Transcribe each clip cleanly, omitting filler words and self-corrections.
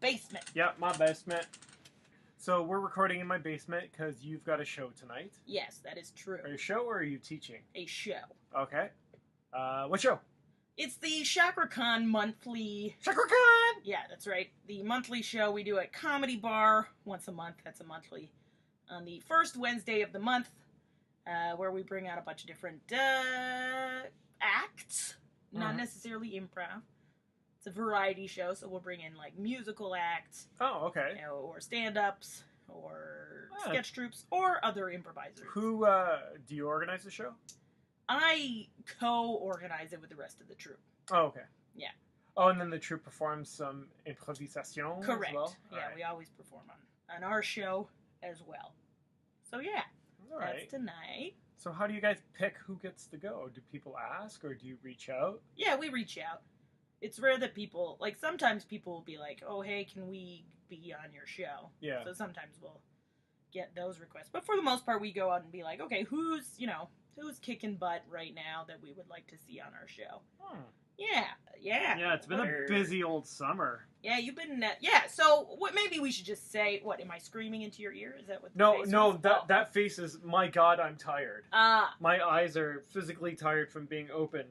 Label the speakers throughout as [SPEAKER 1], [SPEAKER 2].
[SPEAKER 1] basement.
[SPEAKER 2] Yeah, my basement. So we're recording in my basement because you've got a show tonight.
[SPEAKER 1] Yes, that is true.
[SPEAKER 2] Are you a show or are you teaching?
[SPEAKER 1] A show.
[SPEAKER 2] Okay. What show?
[SPEAKER 1] It's the ChakraCon monthly...
[SPEAKER 2] ChakraCon!
[SPEAKER 1] Yeah, that's right. The monthly show we do at Comedy Bar once a month. That's a monthly. On the first Wednesday of the month, where we bring out a bunch of different acts. Not necessarily improv. It's a variety show, so we'll bring in, like, musical acts.
[SPEAKER 2] Oh, okay.
[SPEAKER 1] You know, or stand-ups, or sketch troupes, or other improvisers.
[SPEAKER 2] Who, do you organize the show?
[SPEAKER 1] I co-organize it with the rest of the troupe.
[SPEAKER 2] Oh, okay.
[SPEAKER 1] Yeah.
[SPEAKER 2] Oh, and then the troupe performs some improvisation
[SPEAKER 1] Correct.
[SPEAKER 2] as well?
[SPEAKER 1] Yeah, we always perform on our show as well. So, yeah.
[SPEAKER 2] All
[SPEAKER 1] That's
[SPEAKER 2] right.
[SPEAKER 1] tonight.
[SPEAKER 2] So how do you guys pick who gets to go? Do people ask, or do you reach out?
[SPEAKER 1] Yeah, we reach out. It's rare that people, like, sometimes people will be like, oh, hey, can we be on your show?
[SPEAKER 2] Yeah.
[SPEAKER 1] So sometimes we'll get those requests. But for the most part, we go out and be like, okay, who's kicking butt right now that we would like to see on our show? Yeah.
[SPEAKER 2] Yeah, it's been a busy old summer.
[SPEAKER 1] Yeah, you've been, so what, maybe we should just say, what, am I screaming into your ear? Is that what the face was?
[SPEAKER 2] That face is, my God, I'm tired. My eyes are physically tired from being open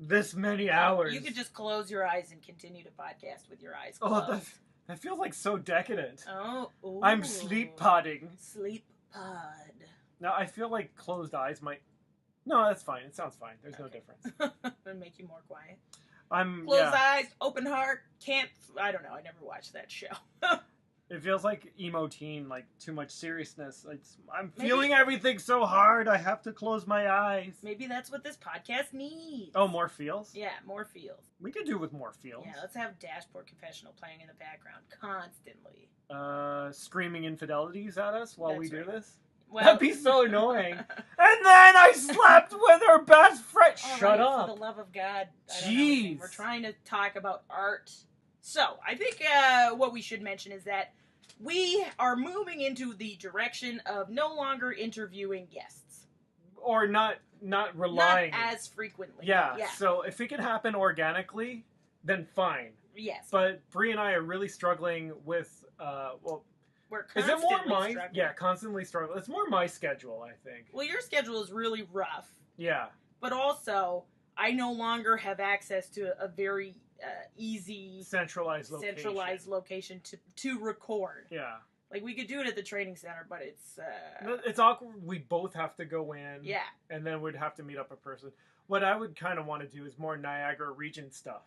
[SPEAKER 2] this many hours.
[SPEAKER 1] You could just close your eyes and continue to podcast with your eyes closed.
[SPEAKER 2] Oh, that feels like so decadent.
[SPEAKER 1] Oh, ooh.
[SPEAKER 2] I'm sleep podding.
[SPEAKER 1] Sleep pod.
[SPEAKER 2] Now, I feel like closed eyes might... No, that's fine. It sounds fine. There's no difference.
[SPEAKER 1] It'll make you more quiet.
[SPEAKER 2] Closed
[SPEAKER 1] eyes, open heart, I don't know. I never watched that show.
[SPEAKER 2] It feels like emo teen, like too much seriousness. I'm feeling everything so hard, I have to close my eyes.
[SPEAKER 1] Maybe that's what this podcast needs.
[SPEAKER 2] Oh, more feels?
[SPEAKER 1] Yeah, more feels.
[SPEAKER 2] We could do with more feels.
[SPEAKER 1] Yeah, let's have Dashboard Confessional playing in the background constantly.
[SPEAKER 2] Screaming infidelities at us while we do this?
[SPEAKER 1] Well,
[SPEAKER 2] that'd be so annoying. And then I slept with her best friend. Shut up.
[SPEAKER 1] For the love of God.
[SPEAKER 2] Jeez.
[SPEAKER 1] We're trying to talk about art. So, I think what we should mention is that we are moving into the direction of no longer interviewing guests.
[SPEAKER 2] Or not relying.
[SPEAKER 1] Not as frequently.
[SPEAKER 2] Yeah, so if it can happen organically, then fine.
[SPEAKER 1] Yes.
[SPEAKER 2] But Brie and I are really struggling with,
[SPEAKER 1] we're constantly struggling.
[SPEAKER 2] Yeah, constantly struggling. It's more my schedule, I think.
[SPEAKER 1] Well, your schedule is really rough.
[SPEAKER 2] Yeah.
[SPEAKER 1] But also, I no longer have access to a very easy...
[SPEAKER 2] Centralized
[SPEAKER 1] location to record.
[SPEAKER 2] Yeah.
[SPEAKER 1] Like, we could do it at the training center, but it's...
[SPEAKER 2] It's awkward. We both have to go in.
[SPEAKER 1] Yeah.
[SPEAKER 2] And then we'd have to meet up in person. What I would kind of want to do is more Niagara region stuff.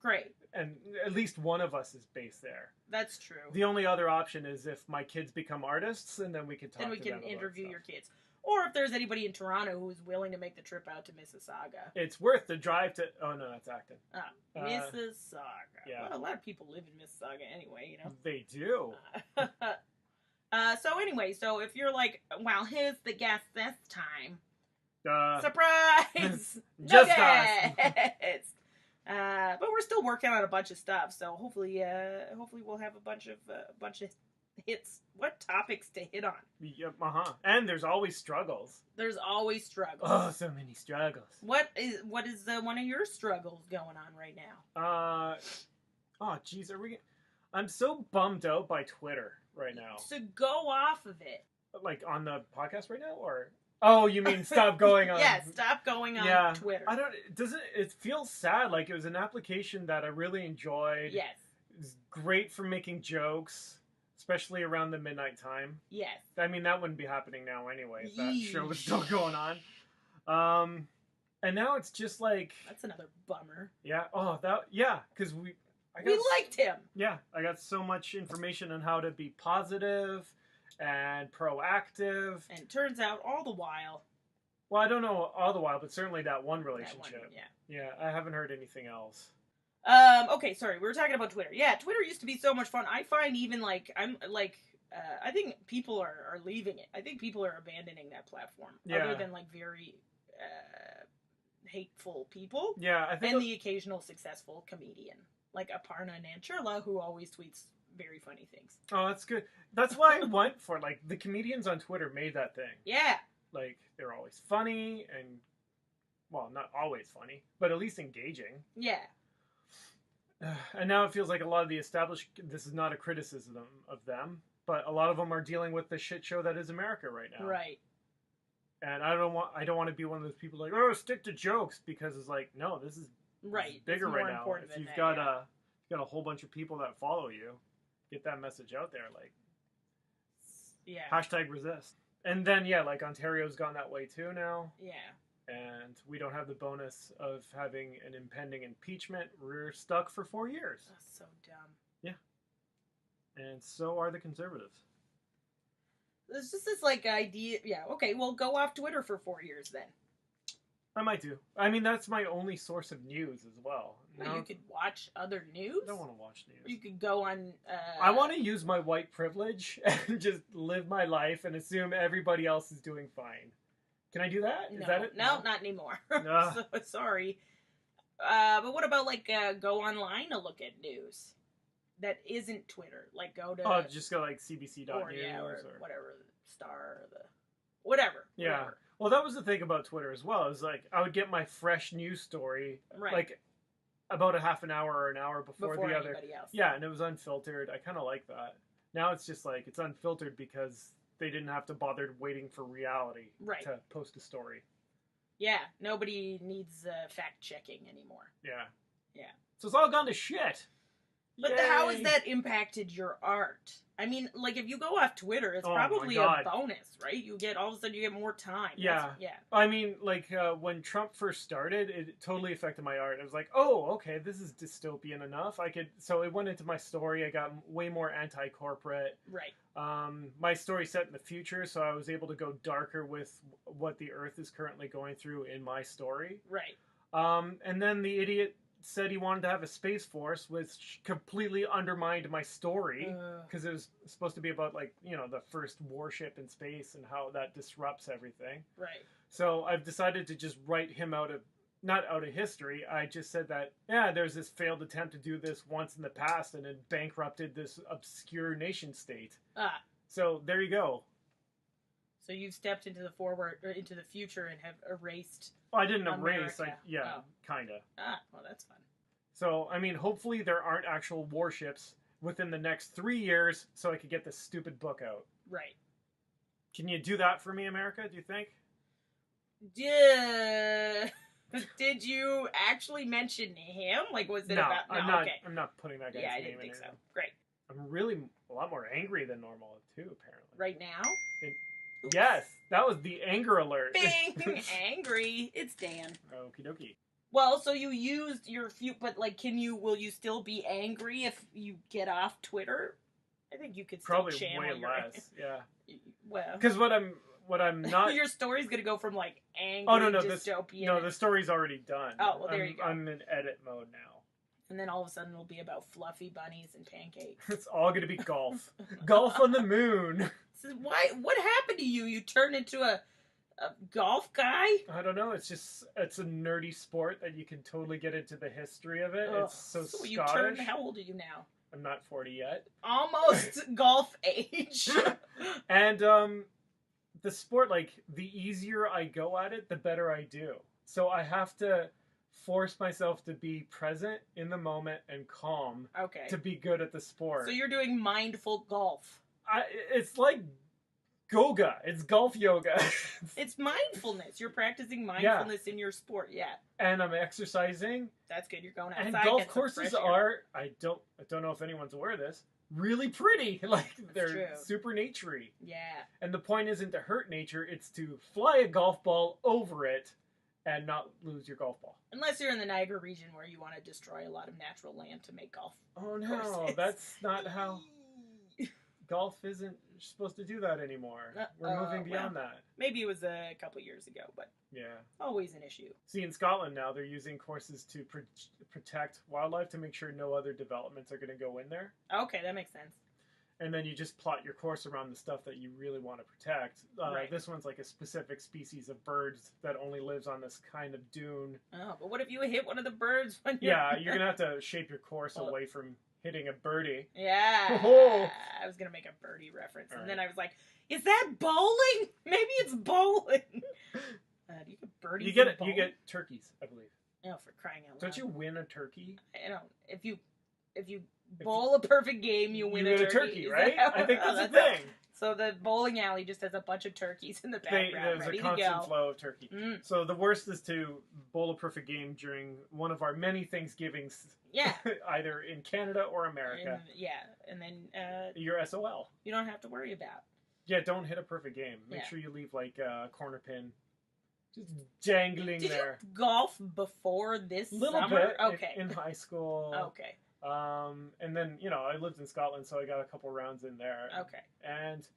[SPEAKER 1] Great.
[SPEAKER 2] And at least one of us is based there.
[SPEAKER 1] That's true.
[SPEAKER 2] The only other option is if my kids become artists, and then we can talk to them about
[SPEAKER 1] Then we can interview your kids. Or if there's anybody in Toronto who is willing to make the trip out to Mississauga.
[SPEAKER 2] It's worth the drive to... Oh, no, that's Acton.
[SPEAKER 1] Mississauga.
[SPEAKER 2] Yeah.
[SPEAKER 1] Well, a lot of people live in Mississauga anyway, you know.
[SPEAKER 2] They do.
[SPEAKER 1] So anyway, so if you're like, well, who's the guest this time? Surprise!
[SPEAKER 2] Just
[SPEAKER 1] us! But we're still working on a bunch of stuff, so hopefully we'll have a bunch of hits. What topics to hit on?
[SPEAKER 2] Yep, And there's always struggles.
[SPEAKER 1] There's always struggles.
[SPEAKER 2] Oh, so many struggles.
[SPEAKER 1] What is one of your struggles going on right now?
[SPEAKER 2] Oh, geez, I'm so bummed out by Twitter right now.
[SPEAKER 1] So go off of it.
[SPEAKER 2] Like on the podcast right now, or? Oh, you mean stop going on?
[SPEAKER 1] Yeah, stop going on Twitter.
[SPEAKER 2] It feels sad. Like, it was an application that I really enjoyed.
[SPEAKER 1] Yes.
[SPEAKER 2] It was great for making jokes, especially around the midnight time.
[SPEAKER 1] Yes.
[SPEAKER 2] I mean, that wouldn't be happening now anyway, if that show was still going on. And now it's just like...
[SPEAKER 1] That's another bummer.
[SPEAKER 2] Yeah. Oh, because we
[SPEAKER 1] liked him.
[SPEAKER 2] Yeah, I got so much information on how to be positive and proactive.
[SPEAKER 1] And turns out all the while...
[SPEAKER 2] Well, I don't know all the while, but certainly that one relationship.
[SPEAKER 1] Yeah.
[SPEAKER 2] Yeah, I haven't heard anything else.
[SPEAKER 1] Okay, sorry, we were talking about Twitter. Yeah, Twitter used to be so much fun. I find even, I think people are leaving it. I think people are abandoning that platform.
[SPEAKER 2] Yeah.
[SPEAKER 1] Other than, very hateful people.
[SPEAKER 2] Yeah, I think...
[SPEAKER 1] And the occasional successful comedian. Like Aparna Nancherla, who always tweets very funny things.
[SPEAKER 2] Oh, that's good. That's why I went for the comedians on Twitter made that thing.
[SPEAKER 1] Yeah.
[SPEAKER 2] They're always funny and, well, not always funny, but at least engaging.
[SPEAKER 1] Yeah.
[SPEAKER 2] And now it feels like a lot of the established. This is not a criticism of them, but a lot of them are dealing with the shit show that is America right now.
[SPEAKER 1] Right.
[SPEAKER 2] And I don't want to be one of those people like, oh, stick to jokes, because it's like, no, this is bigger right now. If you've got a whole bunch of people that follow you, get that message out there. Like, hashtag resist. And then like Ontario's gone that way too now.
[SPEAKER 1] Yeah.
[SPEAKER 2] And we don't have the bonus of having an impending impeachment. We're stuck for 4 years.
[SPEAKER 1] That's so dumb.
[SPEAKER 2] Yeah. And so are the Conservatives.
[SPEAKER 1] There's just this like idea. Yeah, okay, well, go off Twitter for 4 years then.
[SPEAKER 2] I might do. I mean, that's my only source of news as well.
[SPEAKER 1] Well, you could watch other news?
[SPEAKER 2] I don't want to watch news.
[SPEAKER 1] Or you could go on...
[SPEAKER 2] I want to use my white privilege and just live my life and assume everybody else is doing fine. Can I do that?
[SPEAKER 1] No,
[SPEAKER 2] is that it?
[SPEAKER 1] No, not anymore. So, sorry. But what about, like, go online to look at news that isn't Twitter? Like, go to...
[SPEAKER 2] Oh, just go, like, cbc.news
[SPEAKER 1] or whatever, Star, whatever.
[SPEAKER 2] Yeah. Whatever. Well, that was the thing about Twitter as well. Is like, I would get my fresh news story, like, about a half an hour or an hour before the other.
[SPEAKER 1] Else.
[SPEAKER 2] Yeah, and it was unfiltered. I kind of like that. Now it's just, like, it's unfiltered because... they didn't have to bother waiting for reality to post a story.
[SPEAKER 1] Yeah, nobody needs fact-checking anymore.
[SPEAKER 2] Yeah.
[SPEAKER 1] Yeah.
[SPEAKER 2] So it's all gone to shit.
[SPEAKER 1] But how has that impacted your art? I mean, like, if you go off Twitter, it's probably a bonus, right? You get, all of a sudden, you get more time.
[SPEAKER 2] Yeah. I mean, like, when Trump first started, it totally affected my art. I was like, oh, okay, this is dystopian enough. So it went into my story. I got way more anti-corporate.
[SPEAKER 1] Right.
[SPEAKER 2] My story set in the future, so I was able to go darker with what the Earth is currently going through in my story.
[SPEAKER 1] Right.
[SPEAKER 2] And then the idiot said he wanted to have a space force, which completely undermined my story, because it was supposed to be about, like, you know, the first warship in space and how that disrupts everything.
[SPEAKER 1] Right.
[SPEAKER 2] So I've decided to just write him not out of history. I just said that, there's this failed attempt to do this once in the past, and it bankrupted this obscure nation state. So there you go.
[SPEAKER 1] So you've stepped into the future and have erased.
[SPEAKER 2] Oh, I didn't erase. Kinda.
[SPEAKER 1] Well, that's fun.
[SPEAKER 2] So, I mean, hopefully there aren't actual warships within the next 3 years, so I could get this stupid book out.
[SPEAKER 1] Right.
[SPEAKER 2] Can you do that for me, America? Do you think?
[SPEAKER 1] Yeah. Did you actually mention him? Like, was it about? No,
[SPEAKER 2] I'm not putting that guy's name in.
[SPEAKER 1] Yeah, I didn't think so. Great.
[SPEAKER 2] I'm really a lot more angry than normal too, apparently.
[SPEAKER 1] Right now?
[SPEAKER 2] Yes, that was the anger alert.
[SPEAKER 1] Bing! Angry. It's Dan.
[SPEAKER 2] Okie dokie.
[SPEAKER 1] Well, so you used your but like, will you still be angry if you get off Twitter? I think you could still
[SPEAKER 2] probably
[SPEAKER 1] channel
[SPEAKER 2] way less. Yeah.
[SPEAKER 1] Well,
[SPEAKER 2] because what I'm not.
[SPEAKER 1] Your story's gonna go from like angry dystopian.
[SPEAKER 2] The story's already done.
[SPEAKER 1] Oh well, there you go.
[SPEAKER 2] I'm in edit mode now.
[SPEAKER 1] And then all of a sudden it'll be about fluffy bunnies and pancakes.
[SPEAKER 2] It's all gonna be golf. Golf on the moon.
[SPEAKER 1] What happened to you? You turned into a golf guy?
[SPEAKER 2] I don't know. It's a nerdy sport that you can totally get into the history of it. It's so Scottish.
[SPEAKER 1] You turned. How old are you now?
[SPEAKER 2] I'm not 40 yet.
[SPEAKER 1] Almost golf age.
[SPEAKER 2] And the sport, like, the easier I go at it, the better I do. So I have to force myself to be present in the moment and calm to be good at the sport.
[SPEAKER 1] So you're doing mindful golf.
[SPEAKER 2] It's like Goga. It's golf yoga.
[SPEAKER 1] It's mindfulness. You're practicing mindfulness in your sport,
[SPEAKER 2] And I'm exercising.
[SPEAKER 1] That's good. You're going outside.
[SPEAKER 2] And golf courses are, I don't know if anyone's aware of this, really pretty. Like, they're super naturey.
[SPEAKER 1] Yeah.
[SPEAKER 2] And the point isn't to hurt nature, it's to fly a golf ball over it and not lose your golf ball.
[SPEAKER 1] Unless you're in the Niagara region where you want to destroy a lot of natural land to make golf courses.
[SPEAKER 2] That's not how... Golf isn't supposed to do that anymore. We're moving beyond that.
[SPEAKER 1] Maybe it was a couple years ago, but always an issue.
[SPEAKER 2] See, in Scotland now, they're using courses to protect wildlife to make sure no other developments are going to go in there.
[SPEAKER 1] Okay, that makes sense.
[SPEAKER 2] And then you just plot your course around the stuff that you really want to protect. This one's like a specific species of birds that only lives on this kind of dune.
[SPEAKER 1] Oh, but what if you hit one of the birds when you're...
[SPEAKER 2] Yeah, you're going to have to shape your course away from... hitting a birdie.
[SPEAKER 1] Yeah.
[SPEAKER 2] Oh.
[SPEAKER 1] I was going to make a birdie reference. And then I was like, is that bowling? Maybe it's bowling. Do you get birdies?
[SPEAKER 2] You get turkeys, I believe.
[SPEAKER 1] Oh, for crying out loud.
[SPEAKER 2] Don't you win a turkey?
[SPEAKER 1] I don't. If you if you bowl a perfect game, you win a turkey.
[SPEAKER 2] Right? I think that's the thing.
[SPEAKER 1] So the bowling alley just has a bunch of turkeys in the background,
[SPEAKER 2] There's
[SPEAKER 1] ready
[SPEAKER 2] a constant
[SPEAKER 1] to go.
[SPEAKER 2] flow of turkey. So the worst is to bowl a perfect game during one of our many Thanksgivings.
[SPEAKER 1] Yeah.
[SPEAKER 2] Either in Canada or America.
[SPEAKER 1] And then
[SPEAKER 2] you're SOL.
[SPEAKER 1] You don't have to worry about.
[SPEAKER 2] Yeah, don't hit a perfect game. Make sure you leave like a corner pin just dangling there.
[SPEAKER 1] Did you golf before this
[SPEAKER 2] Little
[SPEAKER 1] summer?
[SPEAKER 2] bit.
[SPEAKER 1] Okay.
[SPEAKER 2] In high school.
[SPEAKER 1] Okay.
[SPEAKER 2] And then, I lived in Scotland, so I got a couple rounds in there.
[SPEAKER 1] Okay.
[SPEAKER 2] And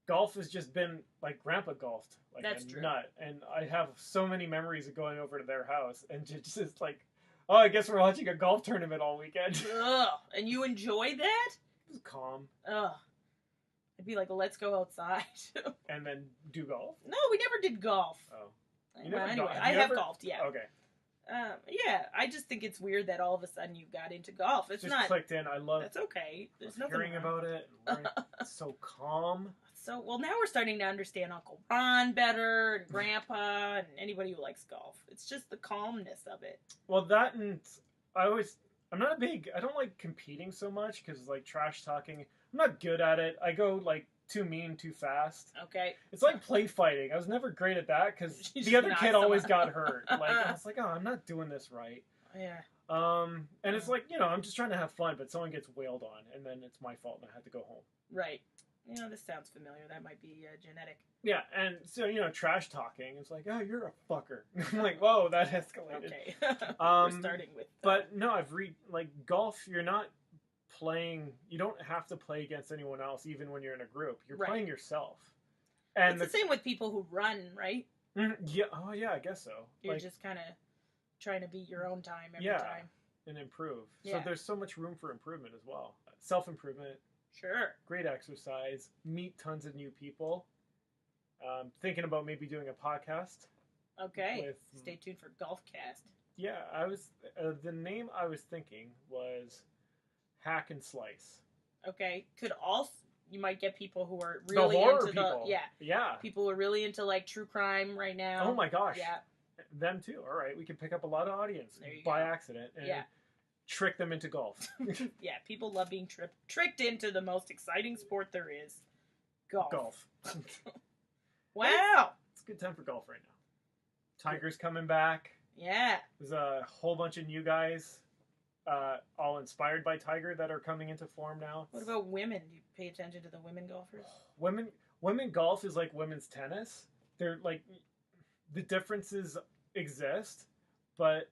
[SPEAKER 2] golf has just been, like, Grandpa golfed like
[SPEAKER 1] That's
[SPEAKER 2] a
[SPEAKER 1] true.
[SPEAKER 2] nut. And I have so many memories of going over to their house and just like, oh, I guess we're watching a golf tournament all weekend.
[SPEAKER 1] Ugh. And you enjoy that?
[SPEAKER 2] It was calm.
[SPEAKER 1] Ugh. I'd be like, let's go outside.
[SPEAKER 2] And then do golf?
[SPEAKER 1] No, we never did golf.
[SPEAKER 2] Oh.
[SPEAKER 1] Anyway, I have golfed, yeah.
[SPEAKER 2] Okay.
[SPEAKER 1] Yeah, I just think it's weird that all of a sudden you got into golf. It's
[SPEAKER 2] just
[SPEAKER 1] not
[SPEAKER 2] clicked in. I love.
[SPEAKER 1] That's okay. There's nothing
[SPEAKER 2] hearing about it. And it's so calm.
[SPEAKER 1] So now we're starting to understand Uncle Ron better, and Grandpa, and anybody who likes golf. It's just the calmness of it.
[SPEAKER 2] Well, that and I don't like competing so much because like trash talking. I'm not good at it. I go like too mean too fast.
[SPEAKER 1] Okay.
[SPEAKER 2] It's like play fighting. I was never great at that because the other kid always got hurt. Like I was like, oh, I'm not doing this right.
[SPEAKER 1] Yeah.
[SPEAKER 2] And it's like, I'm just trying to have fun, but someone gets wailed on, and then it's my fault, and I have to go home.
[SPEAKER 1] Right. This sounds familiar. That might be genetic.
[SPEAKER 2] Yeah, and so, trash talking. It's like, oh, you're a fucker. I'm like, whoa, that escalated.
[SPEAKER 1] Okay. We're starting with...
[SPEAKER 2] But no, golf, you're not playing... You don't have to play against anyone else, even when you're in a group. You're playing yourself. And
[SPEAKER 1] it's the same with people who run, right?
[SPEAKER 2] Yeah. Oh, yeah, I guess so.
[SPEAKER 1] You're just kind of trying to beat your own time every time.
[SPEAKER 2] And improve.
[SPEAKER 1] Yeah.
[SPEAKER 2] So there's so much room for improvement as well. Self-improvement.
[SPEAKER 1] Sure.
[SPEAKER 2] Great exercise. Meet tons of new people. Thinking about maybe doing a podcast.
[SPEAKER 1] Okay. Stay tuned for Golfcast.
[SPEAKER 2] Yeah, I was. The name I was thinking was Hack and Slice.
[SPEAKER 1] Okay. You might get people who are really into
[SPEAKER 2] people. Yeah.
[SPEAKER 1] People who are really into like true crime right now.
[SPEAKER 2] Oh my gosh.
[SPEAKER 1] Yeah.
[SPEAKER 2] Them too. All right, we can pick up a lot of audience
[SPEAKER 1] there you
[SPEAKER 2] by
[SPEAKER 1] go.
[SPEAKER 2] Accident and trick them into golf.
[SPEAKER 1] Yeah, people love being tricked into the most exciting sport there is, golf. Wow,
[SPEAKER 2] it's a good time for golf right now. Tiger's coming back.
[SPEAKER 1] Yeah,
[SPEAKER 2] there's a whole bunch of new guys, all inspired by Tiger, that are coming into form now.
[SPEAKER 1] What about women? Do you pay attention to the women golfers?
[SPEAKER 2] Women golf is like women's tennis. They're like, the differences exist, but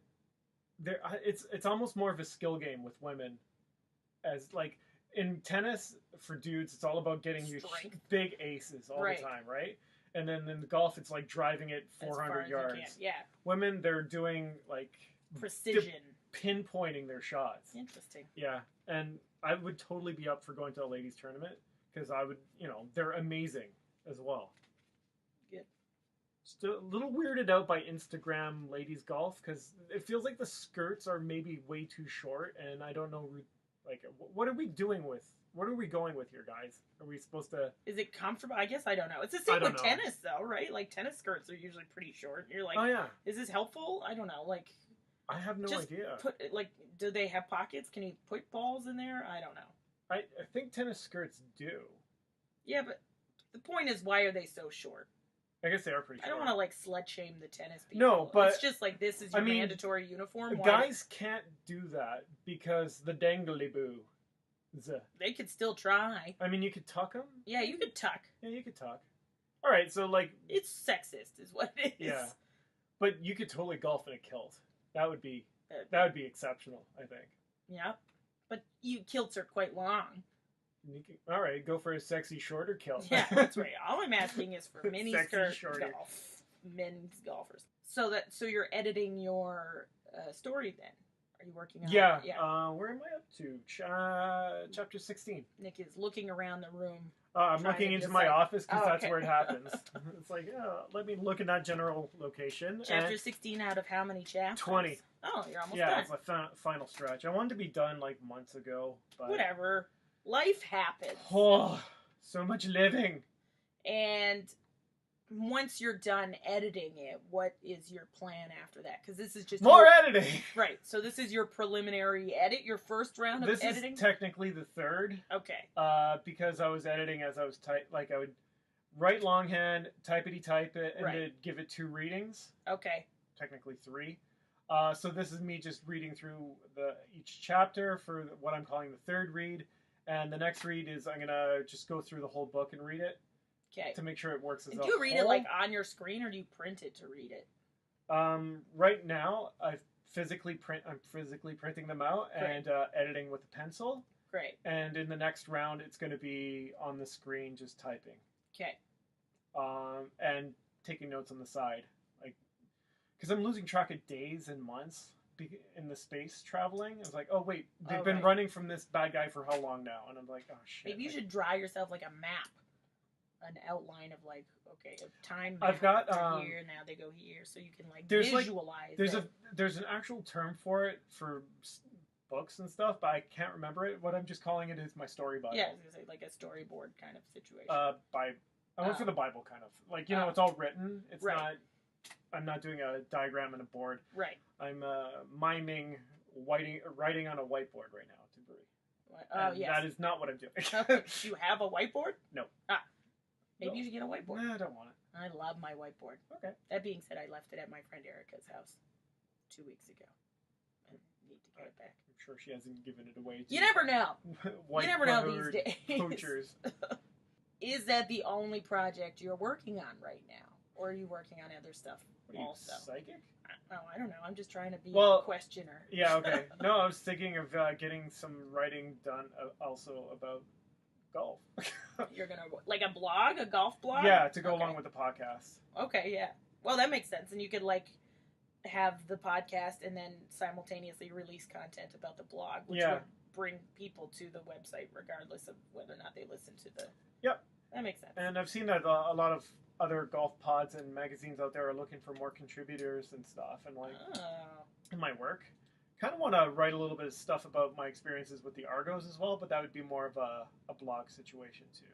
[SPEAKER 2] it's almost more of a skill game with women. As like in tennis for dudes, it's all about getting your big aces all the time, right? And then in the golf, it's like driving it 400 yards.
[SPEAKER 1] Yeah.
[SPEAKER 2] Women, they're doing like
[SPEAKER 1] precision,
[SPEAKER 2] pinpointing their shots.
[SPEAKER 1] Interesting.
[SPEAKER 2] Yeah, and I would totally be up for going to a ladies tournament because I would, they're amazing as well.
[SPEAKER 1] Good.
[SPEAKER 2] Just a little weirded out by Instagram ladies golf because it feels like the skirts are maybe way too short, and I don't know, like, what are we going with here, guys? Are we supposed to...
[SPEAKER 1] Is it comfortable? I guess I don't know. It's the same with tennis, though, right? Like, tennis skirts are usually pretty short. You're like, oh, yeah. Is this helpful? I don't know. Like,
[SPEAKER 2] I have no idea.
[SPEAKER 1] Do they have pockets? Can you put balls in there? I don't know.
[SPEAKER 2] I think tennis skirts do.
[SPEAKER 1] Yeah, but the point is, why are they so short?
[SPEAKER 2] I guess they are pretty short.
[SPEAKER 1] I don't want to, like, slut-shame the tennis people.
[SPEAKER 2] No, but...
[SPEAKER 1] It's just like, this is your mandatory uniform.
[SPEAKER 2] Guys can't do that because the dangly-boo.
[SPEAKER 1] They could still try.
[SPEAKER 2] I mean, you could tuck them?
[SPEAKER 1] Yeah, you could tuck.
[SPEAKER 2] Yeah, you could tuck. All right, so, like...
[SPEAKER 1] It's sexist, is what it is.
[SPEAKER 2] Yeah. But you could totally golf in a kilt. That would be exceptional, I think.
[SPEAKER 1] Yeah. But kilts are quite long.
[SPEAKER 2] All right, go for a sexy shorter kilt.
[SPEAKER 1] Yeah, that's right. All I'm asking is for mini skirt golf. Men's golfers. So you're editing your story then? Are you working on it?
[SPEAKER 2] Yeah. Where am I up to? Chapter 16.
[SPEAKER 1] Nick is looking around the room.
[SPEAKER 2] I'm looking into my office because that's where it happens. It's like, let me look in that general location.
[SPEAKER 1] Chapter 16 out of how many chapters?
[SPEAKER 2] 20.
[SPEAKER 1] Oh, you're almost done.
[SPEAKER 2] Yeah, it's the final stretch. I wanted to be done like months ago. But...
[SPEAKER 1] Whatever. Life happens.
[SPEAKER 2] Oh, so much living.
[SPEAKER 1] And once you're done editing it, what is your plan after that? Because this is just
[SPEAKER 2] more editing.
[SPEAKER 1] Right. So this is your preliminary edit, your first round of editing.
[SPEAKER 2] This is technically the third.
[SPEAKER 1] Okay.
[SPEAKER 2] Because I was editing as I was I would write longhand, type it, and then give it 2 readings.
[SPEAKER 1] Okay.
[SPEAKER 2] Technically 3. So this is me just reading through each chapter for what I'm calling the third read, and the next read is I'm gonna just go through the whole book and read it.
[SPEAKER 1] Okay.
[SPEAKER 2] To make sure it works as a
[SPEAKER 1] whole. Do you read it like on your screen, or do you print it to read it?
[SPEAKER 2] Right now, I'm physically printing them out and editing with a pencil.
[SPEAKER 1] Great.
[SPEAKER 2] And in the next round, it's going to be on the screen, just typing.
[SPEAKER 1] Okay.
[SPEAKER 2] And taking notes on the side, because I'm losing track of days and months in the space traveling. I was like, oh wait, they've been running from this bad guy for how long now? And I'm like, oh shit.
[SPEAKER 1] Maybe you should draw yourself like a map. An outline of time.
[SPEAKER 2] I've got
[SPEAKER 1] here, now they go here, so you can visualize.
[SPEAKER 2] There's an actual term for it for books and stuff, but I can't remember it. What I'm just calling it is my story Bible.
[SPEAKER 1] Yeah, I was gonna say like a storyboard kind of situation.
[SPEAKER 2] I went for the Bible kind of it's all written. It's not. I'm not doing a diagram on a board.
[SPEAKER 1] Right.
[SPEAKER 2] I'm miming writing on a whiteboard right now to Brie.
[SPEAKER 1] Oh yes.
[SPEAKER 2] That is not what I'm doing.
[SPEAKER 1] Do you have a whiteboard?
[SPEAKER 2] No.
[SPEAKER 1] Maybe you should get a whiteboard.
[SPEAKER 2] No, I don't want it.
[SPEAKER 1] I love my whiteboard.
[SPEAKER 2] Okay.
[SPEAKER 1] That being said, I left it at my friend Erica's house 2 weeks ago. I need to get it back.
[SPEAKER 2] I'm sure she hasn't given it away to
[SPEAKER 1] You never know.
[SPEAKER 2] You
[SPEAKER 1] never know these days.
[SPEAKER 2] Poachers.
[SPEAKER 1] Is that the only project you're working on right now? Or are you working on other stuff also?
[SPEAKER 2] Psychic?
[SPEAKER 1] Oh, I don't know. I'm just trying to be a questioner.
[SPEAKER 2] Yeah, okay. No, I was thinking of getting some writing done also about golf.
[SPEAKER 1] You're gonna like a blog, a golf blog?
[SPEAKER 2] Yeah, to go along with the podcast.
[SPEAKER 1] Okay, yeah. Well, that makes sense. And you could have the podcast and then simultaneously release content about the blog, which would bring people to the website regardless of whether or not they listen to the...
[SPEAKER 2] Yep.
[SPEAKER 1] That makes sense.
[SPEAKER 2] And I've seen that a lot of other golf pods and magazines out there are looking for more contributors and stuff, and in my work. Kind of want to write a little bit of stuff about my experiences with the Argos as well, but that would be more of a blog situation too.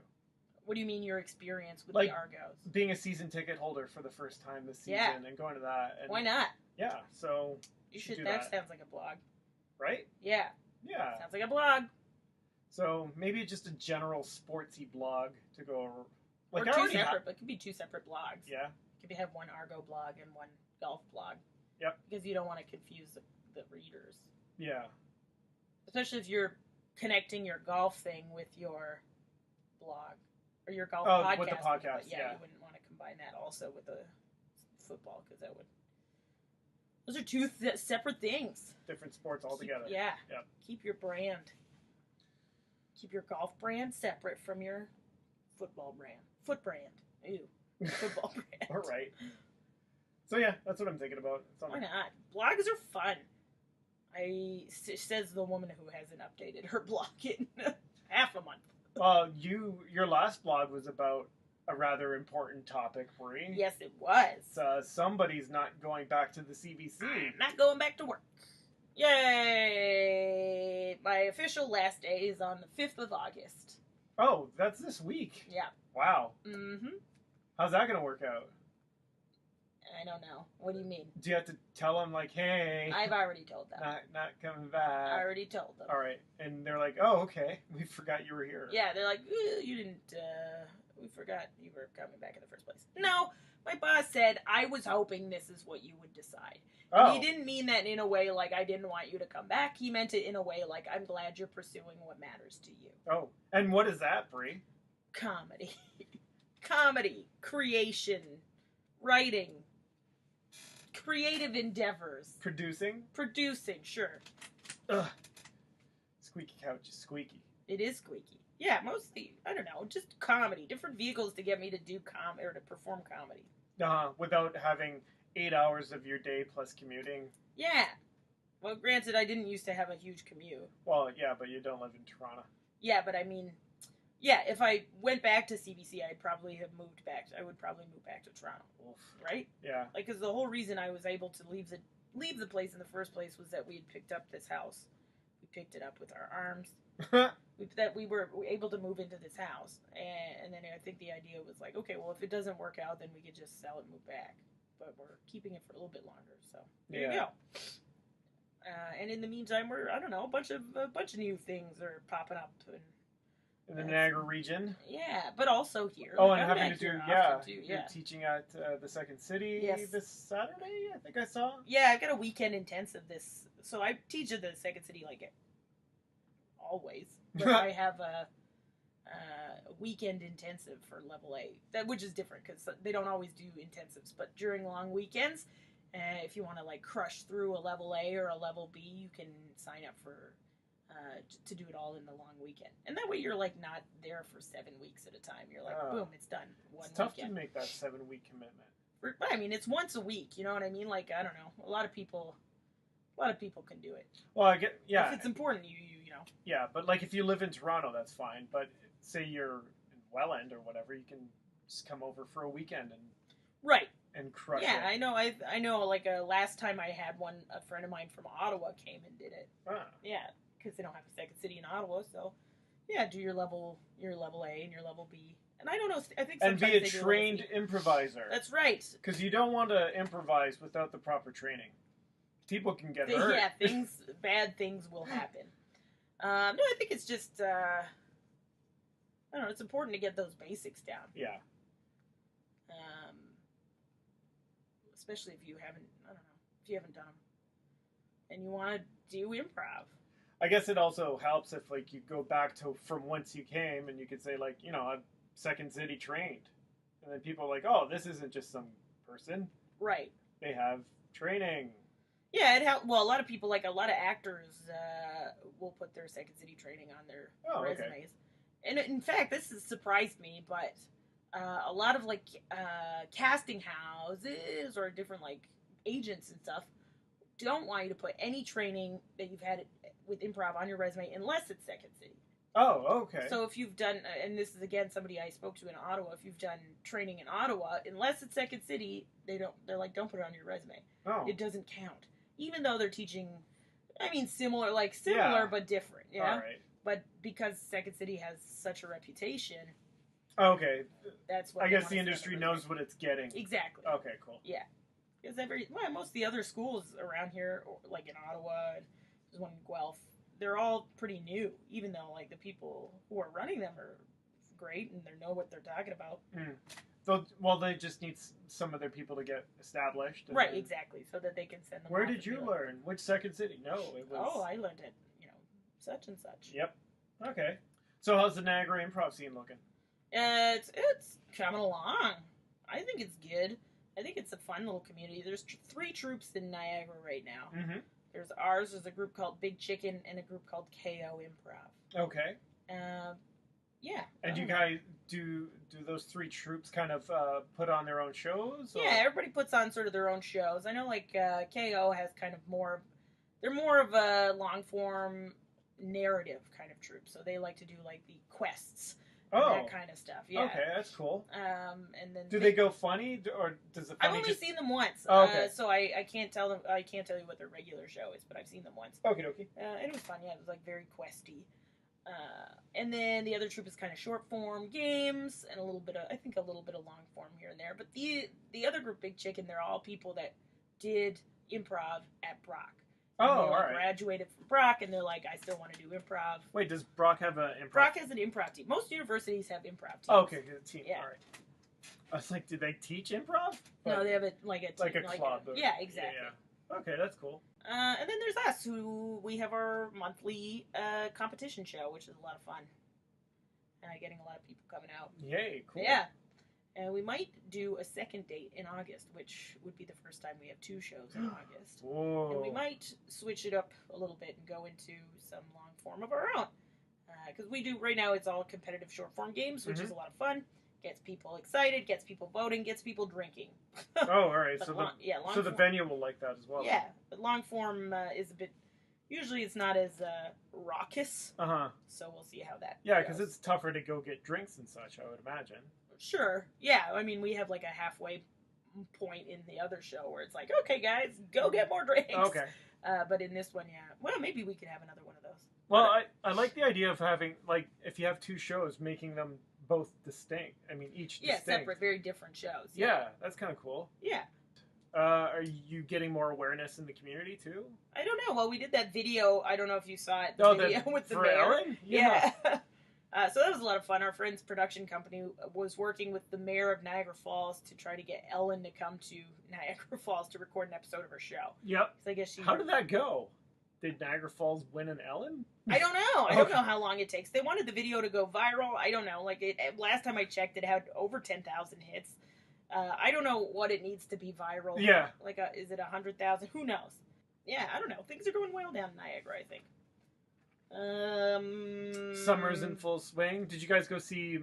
[SPEAKER 1] What do you mean your experience with the Argos?
[SPEAKER 2] Being a season ticket holder for the first time this season and going to that. And,
[SPEAKER 1] why not?
[SPEAKER 2] Yeah, so
[SPEAKER 1] you should. That sounds like a blog,
[SPEAKER 2] right?
[SPEAKER 1] Yeah.
[SPEAKER 2] Yeah.
[SPEAKER 1] Sounds like a blog.
[SPEAKER 2] So maybe just a general sportsy blog to go over.
[SPEAKER 1] Or 2 separate, but it could be 2 separate blogs.
[SPEAKER 2] Yeah.
[SPEAKER 1] You could have one Argo blog and one golf blog.
[SPEAKER 2] Yep.
[SPEAKER 1] Because you don't want to confuse the readers.
[SPEAKER 2] Yeah.
[SPEAKER 1] Especially if you're connecting your golf thing with your blog or your golf podcast.
[SPEAKER 2] With the podcast,
[SPEAKER 1] you wouldn't want to combine that also with the football because that would. Those are 2 separate things.
[SPEAKER 2] Different sports altogether.
[SPEAKER 1] Yeah.
[SPEAKER 2] Yep.
[SPEAKER 1] Keep your brand. Keep your golf brand separate from your football brand. Foot brand. Ew. Football brand.
[SPEAKER 2] All right. So yeah, that's what I'm thinking about.
[SPEAKER 1] Why not? Blogs are fun. Says the woman who hasn't updated her blog in half a month.
[SPEAKER 2] Your last blog was about a rather important topic, Brie.
[SPEAKER 1] Yes, it was.
[SPEAKER 2] Somebody's not going back to the CBC.
[SPEAKER 1] I'm not going back to work. Yay! My official last day is on the 5th of August.
[SPEAKER 2] Oh, that's this week.
[SPEAKER 1] Yeah.
[SPEAKER 2] Wow.
[SPEAKER 1] Mm-hmm.
[SPEAKER 2] How's that going to work out?
[SPEAKER 1] I don't know. What do you mean?
[SPEAKER 2] Do you have to tell them, hey...
[SPEAKER 1] I've already told them.
[SPEAKER 2] Not coming back.
[SPEAKER 1] I already told them.
[SPEAKER 2] All right. And they're like, oh, okay. We forgot you were here.
[SPEAKER 1] Yeah, they're like, you didn't... we forgot you were coming back in the first place. No, my boss said, I was hoping this is what you would decide. And he didn't mean that in a way like I didn't want you to come back. He meant it in a way like I'm glad you're pursuing what matters to you.
[SPEAKER 2] Oh, and what is that, Brie?
[SPEAKER 1] Comedy. Comedy. Creation. Writing. Creative endeavors.
[SPEAKER 2] Producing,
[SPEAKER 1] sure.
[SPEAKER 2] Ugh. Squeaky couch is squeaky.
[SPEAKER 1] It is squeaky. Yeah, mostly, I don't know, just comedy. Different vehicles to get me to do or to perform comedy.
[SPEAKER 2] Without having 8 hours of your day plus commuting.
[SPEAKER 1] Yeah. Well, granted, I didn't used to have a huge commute.
[SPEAKER 2] Well, yeah, but you don't live in Toronto.
[SPEAKER 1] Yeah, but I mean, yeah, if I went back to CBC, I would probably move back to Toronto.
[SPEAKER 2] Oof.
[SPEAKER 1] Right?
[SPEAKER 2] Yeah.
[SPEAKER 1] Because the whole reason I was able to leave the place in the first place was that we had picked up this house. We picked it up with our arms. That we were able to move into this house, and then I think the idea was like, okay, well, if it doesn't work out, then we could just sell it and move back. But we're keeping it for a little bit longer, so there you go. And in the meantime, I don't know, a bunch of new things are popping up
[SPEAKER 2] in the Niagara region.
[SPEAKER 1] Yeah, but also here.
[SPEAKER 2] Oh, and having to do
[SPEAKER 1] too,
[SPEAKER 2] you're teaching at the Second City this Saturday. I think I saw.
[SPEAKER 1] Yeah, I've got a weekend intensive this, so I teach at the Second City like always. But I have a weekend intensive for level A, which is different because they don't always do intensives. But during long weekends, if you want to like crush through a level A or a level B, you can sign up for to do it all in the long weekend. And that way you're like not there for 7 weeks at a time. You're like, boom, it's done.
[SPEAKER 2] It's tough to make that 7-week commitment.
[SPEAKER 1] I mean, it's once a week. You know what I mean? Like, I don't know. A lot of people can do it.
[SPEAKER 2] Well, I get
[SPEAKER 1] if it's important, you know.
[SPEAKER 2] Yeah, but like if you live in Toronto, that's fine. But say you're in Welland or whatever, you can just come over for a weekend and crush it.
[SPEAKER 1] Yeah, I know. Like last time I had one, a friend of mine from Ottawa came and did it. Yeah, because they don't have a Second City in Ottawa, so yeah, do your level A and your level B. And I don't know. I think
[SPEAKER 2] and be a trained improviser.
[SPEAKER 1] That's right.
[SPEAKER 2] Because you don't want to improvise without the proper training. People can get hurt.
[SPEAKER 1] Yeah, bad things will happen. No, I think it's just, I don't know, it's important to get those basics down.
[SPEAKER 2] Yeah.
[SPEAKER 1] Especially if you haven't done them. And you want to do improv.
[SPEAKER 2] I guess it also helps if, like, you go back to from whence you came and you could say, like, you know, I'm Second City trained. And then people are like, oh, this isn't just some person.
[SPEAKER 1] Right.
[SPEAKER 2] They have training.
[SPEAKER 1] Yeah, it helps. Well, a lot of people, like a lot of actors, will put their Second City training on their resumes. Okay. And in fact, this has surprised me, but a lot of like casting houses or different like agents and stuff don't want you to put any training that you've had with improv on your resume unless it's Second City.
[SPEAKER 2] Oh, okay.
[SPEAKER 1] So if you've done, and this is again somebody I spoke to in Ottawa, if you've done training in Ottawa, unless it's Second City, they're like, don't put it on your resume.
[SPEAKER 2] Oh.
[SPEAKER 1] It doesn't count. Even though they're teaching, I mean, similar but different, yeah.
[SPEAKER 2] All right.
[SPEAKER 1] But because Second City has such a reputation,
[SPEAKER 2] okay,
[SPEAKER 1] that's what
[SPEAKER 2] I guess the industry knows what it's getting.
[SPEAKER 1] Exactly.
[SPEAKER 2] Okay, cool.
[SPEAKER 1] Yeah, because most of the other schools around here, like in Ottawa, there's one in Guelph, they're all pretty new. Even though like the people who are running them are great and they know what they're talking about.
[SPEAKER 2] Mm. So, well, they just need some of their people to get established.
[SPEAKER 1] Right, exactly, so that they can send them.
[SPEAKER 2] Where did you learn? Which Second City? No, it was.
[SPEAKER 1] Oh, I learned it. Such and such.
[SPEAKER 2] Yep. Okay. So, how's the Niagara improv scene looking?
[SPEAKER 1] It's coming along. I think it's good. I think it's a fun little community. There's 3 troupes in Niagara right now.
[SPEAKER 2] Mm-hmm.
[SPEAKER 1] There's a group called Big Chicken, and a group called KO Improv.
[SPEAKER 2] Okay.
[SPEAKER 1] Yeah.
[SPEAKER 2] And you guys do those 3 troupes kind of put on their own shows? Or?
[SPEAKER 1] Yeah, everybody puts on sort of their own shows. I know like KO has kind of they're more of a long form narrative kind of troupe, so they like to do like the quests and that kind of stuff. Yeah.
[SPEAKER 2] Okay, that's cool.
[SPEAKER 1] And then
[SPEAKER 2] do they go funny, or does the funny
[SPEAKER 1] I've only seen them once.
[SPEAKER 2] Oh, okay.
[SPEAKER 1] So I can't tell them. I can't tell you what their regular show is, but I've seen them once.
[SPEAKER 2] Okay, dokie.
[SPEAKER 1] And it was fun. Yeah, it was like very questy. And then the other troupe is kind of short form games and a little bit of long form here and there. But the other group, Big Chicken, they're all people that did improv at Brock.
[SPEAKER 2] Oh,
[SPEAKER 1] all
[SPEAKER 2] right.
[SPEAKER 1] Graduated from Brock, and they're like, I still want to do improv.
[SPEAKER 2] Wait, does Brock have an improv?
[SPEAKER 1] Brock has an improv team. Most universities have improv teams.
[SPEAKER 2] Oh, okay, good team.
[SPEAKER 1] Yeah.
[SPEAKER 2] All right. I was like, did they teach improv?
[SPEAKER 1] No, they have it like a team,
[SPEAKER 2] like a club.
[SPEAKER 1] Yeah, exactly.
[SPEAKER 2] Yeah. Okay, that's cool.
[SPEAKER 1] And then there's us, who we have our monthly competition show, which is a lot of fun. Getting a lot of people coming out.
[SPEAKER 2] Yay, cool.
[SPEAKER 1] Yeah. And we might do a second date in August, which would be the first time we have 2 shows in August.
[SPEAKER 2] Whoa.
[SPEAKER 1] And we might switch it up a little bit and go into some long form of our own. Because we do, right now, it's all competitive short form games, which is a lot of fun. Gets people excited, gets people voting, gets people drinking.
[SPEAKER 2] Oh, all right. So the
[SPEAKER 1] form,
[SPEAKER 2] venue will like that as well.
[SPEAKER 1] Yeah, but long form is a bit. Usually, it's not as raucous. So we'll see how that.
[SPEAKER 2] Yeah, because it's tougher to go get drinks and such, I would imagine.
[SPEAKER 1] Sure. Yeah, I mean, we have like a halfway point in the other show where it's like, okay, guys, go get more drinks.
[SPEAKER 2] Okay.
[SPEAKER 1] But in this one, yeah. Well, maybe we could have another one of those.
[SPEAKER 2] Well, I like the idea of having, like, if you have two shows, making them both distinct. I mean, each distinct.
[SPEAKER 1] Yeah, separate, very different shows.
[SPEAKER 2] Yeah, that's kind of cool.
[SPEAKER 1] Yeah.
[SPEAKER 2] Are you getting more awareness in the community, too?
[SPEAKER 1] I don't know. Well, we did that video. I don't know if you saw it.
[SPEAKER 2] The
[SPEAKER 1] video with the
[SPEAKER 2] for
[SPEAKER 1] mayor.
[SPEAKER 2] Ellen?
[SPEAKER 1] Yeah. So that was a lot of fun. Our friend's production company was working with the mayor of Niagara Falls to try to get Ellen to come to Niagara Falls to record an episode of her show.
[SPEAKER 2] Yep.
[SPEAKER 1] I guess
[SPEAKER 2] How did that go? Did Niagara Falls win an Ellen?
[SPEAKER 1] I don't know. I don't know how long it takes. They wanted the video to go viral. I don't know. Like, last time I checked, it had over 10,000 hits. I don't know what it needs to be viral.
[SPEAKER 2] Yeah.
[SPEAKER 1] Like, is it 100,000? Who knows? Yeah, I don't know. Things are going well down in Niagara, I think.
[SPEAKER 2] Summer's in full swing. Did you guys go see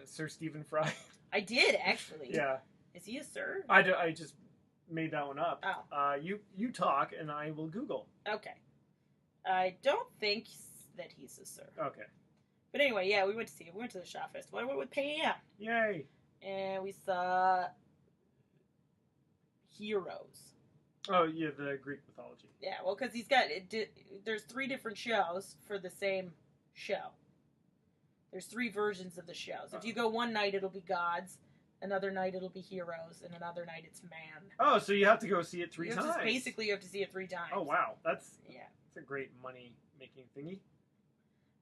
[SPEAKER 2] Sir Stephen Fry?
[SPEAKER 1] I did, actually.
[SPEAKER 2] Yeah.
[SPEAKER 1] Is he a sir?
[SPEAKER 2] I just made that one up.
[SPEAKER 1] Oh.
[SPEAKER 2] You talk, and I will Google.
[SPEAKER 1] Okay. I don't think that he's a sir.
[SPEAKER 2] Okay.
[SPEAKER 1] But anyway, yeah, we went to see it. We went to the Shaw Festival. I went with Pam.
[SPEAKER 2] Yay.
[SPEAKER 1] And we saw Heroes.
[SPEAKER 2] Oh, yeah, the Greek mythology.
[SPEAKER 1] Yeah, well, because he's got... there's 3 different shows for the same show. There's 3 versions of the shows. If you go one night, it'll be gods. Another night, it'll be heroes. And another night, it's man.
[SPEAKER 2] Oh, so you have to go see it 3 times.
[SPEAKER 1] Basically, you have to see it 3 times.
[SPEAKER 2] Oh, wow. That's a great money-making thingy.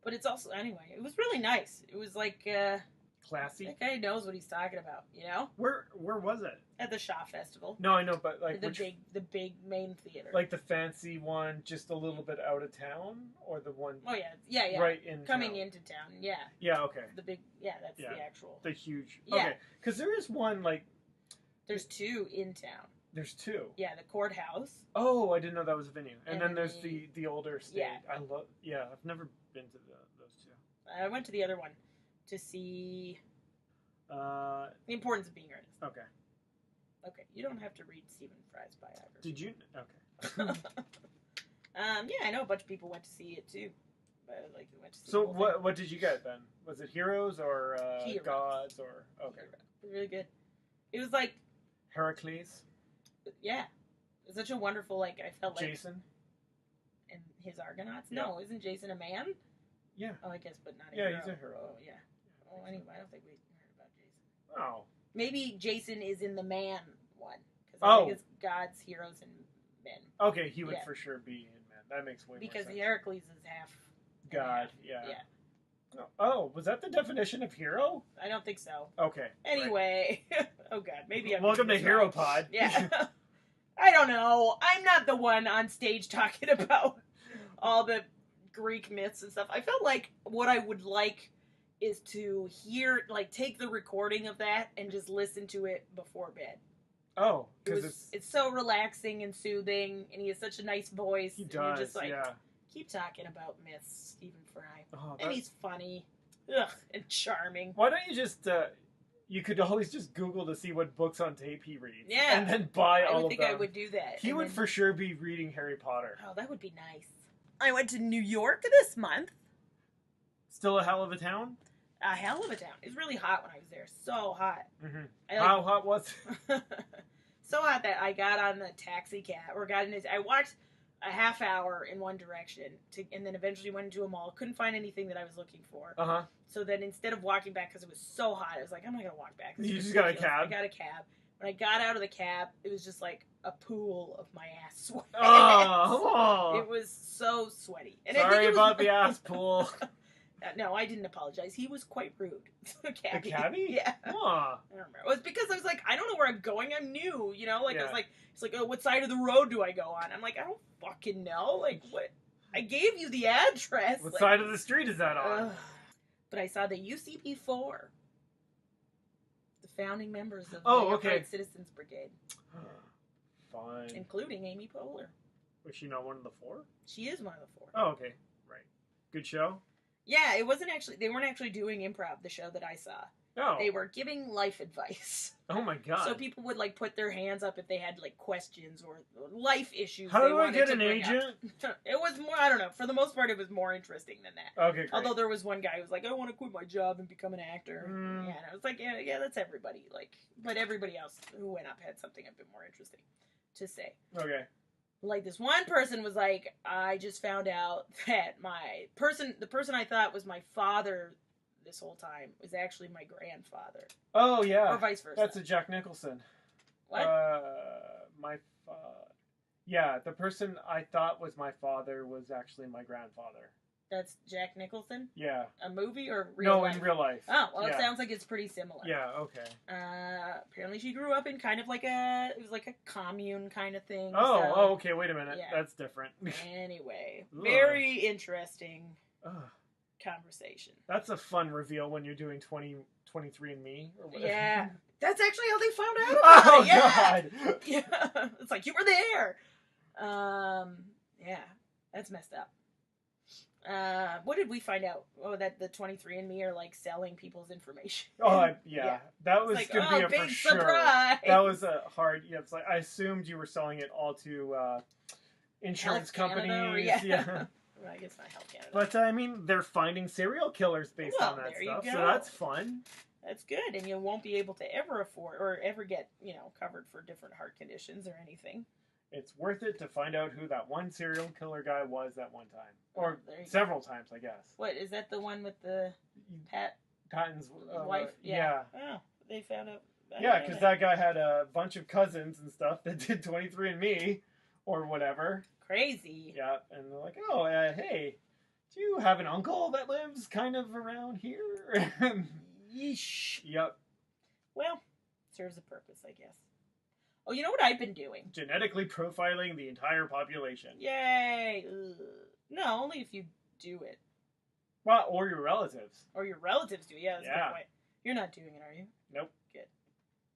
[SPEAKER 1] But it's also... Anyway, it was really nice. It was like...
[SPEAKER 2] classy.
[SPEAKER 1] That guy knows what he's talking about, you know?
[SPEAKER 2] Where was it?
[SPEAKER 1] At the Shaw Festival.
[SPEAKER 2] No, I know, but like
[SPEAKER 1] the big main theater.
[SPEAKER 2] Like the fancy one, just a little bit out of town, or the one?
[SPEAKER 1] Oh yeah.
[SPEAKER 2] Right in
[SPEAKER 1] coming
[SPEAKER 2] town?
[SPEAKER 1] into town. Yeah.
[SPEAKER 2] Yeah. Okay.
[SPEAKER 1] The big. That's the actual.
[SPEAKER 2] The huge.
[SPEAKER 1] Yeah.
[SPEAKER 2] Okay, because there is one like.
[SPEAKER 1] There's 2 in town.
[SPEAKER 2] There's 2.
[SPEAKER 1] Yeah, the courthouse.
[SPEAKER 2] Oh, I didn't know that was a venue. And then there's the older stage.
[SPEAKER 1] Yeah.
[SPEAKER 2] I've never been to those 2.
[SPEAKER 1] I went to the other one to see. The Importance of Being Earnest.
[SPEAKER 2] Okay.
[SPEAKER 1] Okay, you don't have to read Stephen Fry's biography.
[SPEAKER 2] Did you? Okay.
[SPEAKER 1] Yeah, I know a bunch of people went to see it too. Like we went to see.
[SPEAKER 2] So what did you get then? Was it Heroes or
[SPEAKER 1] Heroes.
[SPEAKER 2] Gods or okay?
[SPEAKER 1] It was really good. It was like
[SPEAKER 2] Heracles.
[SPEAKER 1] Yeah, it was such a wonderful I felt like
[SPEAKER 2] Jason.
[SPEAKER 1] And his Argonauts.
[SPEAKER 2] Yeah.
[SPEAKER 1] No, isn't Jason a man?
[SPEAKER 2] Yeah.
[SPEAKER 1] Oh, I guess, but not a hero.
[SPEAKER 2] Yeah, he's a hero.
[SPEAKER 1] Oh, yeah. Oh, anyway, I don't think we heard about Jason.
[SPEAKER 2] Oh.
[SPEAKER 1] Maybe Jason is in the man one. Because I think it's gods, heroes, and men.
[SPEAKER 2] Okay, he would for sure be in man. That makes way more sense.
[SPEAKER 1] Because Heracles is half
[SPEAKER 2] God, yeah.
[SPEAKER 1] Yeah.
[SPEAKER 2] Oh, was that the definition of hero?
[SPEAKER 1] I don't think so.
[SPEAKER 2] Okay.
[SPEAKER 1] Anyway. Right. Oh, God. Maybe I'm...
[SPEAKER 2] Welcome to Hero Pod.
[SPEAKER 1] Yeah. I don't know. I'm not the one on stage talking about all the Greek myths and stuff. I felt like what I would like is to hear, take the recording of that and just listen to it before bed.
[SPEAKER 2] Oh, because
[SPEAKER 1] it's so relaxing and soothing, and he has such a nice voice.
[SPEAKER 2] He does,
[SPEAKER 1] and you're just
[SPEAKER 2] yeah.
[SPEAKER 1] Keep talking about myths, Stephen Fry.
[SPEAKER 2] Oh,
[SPEAKER 1] and he's funny. Ugh, and charming.
[SPEAKER 2] Why don't you just, you could always just Google to see what books on tape he reads.
[SPEAKER 1] Yeah.
[SPEAKER 2] And then buy all of them.
[SPEAKER 1] I would think I would do that.
[SPEAKER 2] He would for sure be reading Harry Potter.
[SPEAKER 1] Oh, that would be nice. I went to New York this month.
[SPEAKER 2] Still a hell of a town?
[SPEAKER 1] A hell of a town. It was really hot when I was there. So hot.
[SPEAKER 2] Mm-hmm. How hot was it?
[SPEAKER 1] So hot that I got on the taxi cab, I walked a half hour in one direction, and then eventually went into a mall. Couldn't find anything that I was looking for.
[SPEAKER 2] Uh-huh.
[SPEAKER 1] So then instead of walking back, because it was so hot, I was like, I'm not going to walk back.
[SPEAKER 2] You just got a cab?
[SPEAKER 1] I got a cab. When I got out of the cab, it was just like a pool of my ass sweat.
[SPEAKER 2] Oh!
[SPEAKER 1] It was so sweaty. And
[SPEAKER 2] sorry about the ass pool.
[SPEAKER 1] No, I didn't apologize. He was quite rude. The cabbie?
[SPEAKER 2] The cabbie?
[SPEAKER 1] Yeah.
[SPEAKER 2] Huh.
[SPEAKER 1] I don't remember. It was because I was like, I don't know where I'm going. I'm new, you know?
[SPEAKER 2] Yeah.
[SPEAKER 1] I was like, it's like, oh, what side of the road do I go on? I'm like, I don't fucking know. Like, what? I gave you the address.
[SPEAKER 2] What side of the street is that on?
[SPEAKER 1] But I saw the UCP4. The founding members of the Upright Citizens Brigade.
[SPEAKER 2] Fine.
[SPEAKER 1] Including Amy Poehler.
[SPEAKER 2] Was she not one of the 4?
[SPEAKER 1] She is one of the 4.
[SPEAKER 2] Oh, okay. Right. Good show?
[SPEAKER 1] Yeah, it wasn't actually... They weren't actually doing improv, the show that I saw.
[SPEAKER 2] Oh.
[SPEAKER 1] They were giving life advice.
[SPEAKER 2] Oh my god.
[SPEAKER 1] So people would like put their hands up if they had like questions or life issues.
[SPEAKER 2] How
[SPEAKER 1] they
[SPEAKER 2] do I
[SPEAKER 1] wanted
[SPEAKER 2] get
[SPEAKER 1] to
[SPEAKER 2] an
[SPEAKER 1] bring
[SPEAKER 2] agent?
[SPEAKER 1] up. It was more, I don't know. For the most part, it was more interesting than that.
[SPEAKER 2] Okay, great.
[SPEAKER 1] Although there was one guy who was like, I want to quit my job and become an actor.
[SPEAKER 2] Mm.
[SPEAKER 1] Yeah, and I was like, yeah, that's everybody. Like, but everybody else who went up had something a bit more interesting to say.
[SPEAKER 2] Okay.
[SPEAKER 1] Like this one person was like, I just found out that the person I thought was my father this whole time was actually my grandfather.
[SPEAKER 2] Oh yeah.
[SPEAKER 1] Or vice versa.
[SPEAKER 2] That's a Jack Nicholson.
[SPEAKER 1] What?
[SPEAKER 2] Yeah, the person I thought was my father was actually my grandfather.
[SPEAKER 1] That's Jack Nicholson?
[SPEAKER 2] Yeah.
[SPEAKER 1] A movie or real life?
[SPEAKER 2] No, in real life.
[SPEAKER 1] Oh, well,
[SPEAKER 2] yeah.
[SPEAKER 1] It sounds like it's pretty similar.
[SPEAKER 2] Yeah, okay.
[SPEAKER 1] Apparently she grew up in kind of like it was like a commune kind of thing.
[SPEAKER 2] Oh, okay, wait a minute.
[SPEAKER 1] Yeah.
[SPEAKER 2] That's different.
[SPEAKER 1] Anyway, very interesting conversation.
[SPEAKER 2] That's a fun reveal when you're doing 23andMe or whatever.
[SPEAKER 1] Yeah. That's actually how they found out about it. Yeah.
[SPEAKER 2] God.
[SPEAKER 1] Yeah. It's like, you were there. Yeah. That's messed up. What did we find out? Oh, that the 23andMe are like selling people's information.
[SPEAKER 2] Oh, yeah. That was
[SPEAKER 1] like,
[SPEAKER 2] going to be a
[SPEAKER 1] big
[SPEAKER 2] for sure.
[SPEAKER 1] surprise.
[SPEAKER 2] That was a hard. Yeah, it's like I assumed you were selling it all to insurance
[SPEAKER 1] Health
[SPEAKER 2] companies.
[SPEAKER 1] Canada, yeah.
[SPEAKER 2] Well,
[SPEAKER 1] I guess not Health Canada.
[SPEAKER 2] But I mean, they're finding serial killers based on that stuff, so that's fun.
[SPEAKER 1] That's good, and you won't be able to ever afford or ever get covered for different heart conditions or anything.
[SPEAKER 2] It's worth it to find out who that one serial killer guy was that one time. Or several times, I guess.
[SPEAKER 1] What, is that the one with the
[SPEAKER 2] Patton's
[SPEAKER 1] wife?
[SPEAKER 2] Yeah.
[SPEAKER 1] Oh, they found out.
[SPEAKER 2] Yeah, because that guy had a bunch of cousins and stuff that did 23andMe or whatever.
[SPEAKER 1] Crazy.
[SPEAKER 2] Yeah, and they're like, oh, hey, do you have an uncle that lives kind of around here?
[SPEAKER 1] Yeesh.
[SPEAKER 2] Yep.
[SPEAKER 1] Well, serves a purpose, I guess. Oh, you know what I've been doing?
[SPEAKER 2] Genetically profiling the entire population.
[SPEAKER 1] Yay! Ugh. No, only if you do it.
[SPEAKER 2] Well, or your relatives.
[SPEAKER 1] Or your relatives do. Yeah, that's a good point. You're not doing it, are you?
[SPEAKER 2] Nope.
[SPEAKER 1] Good.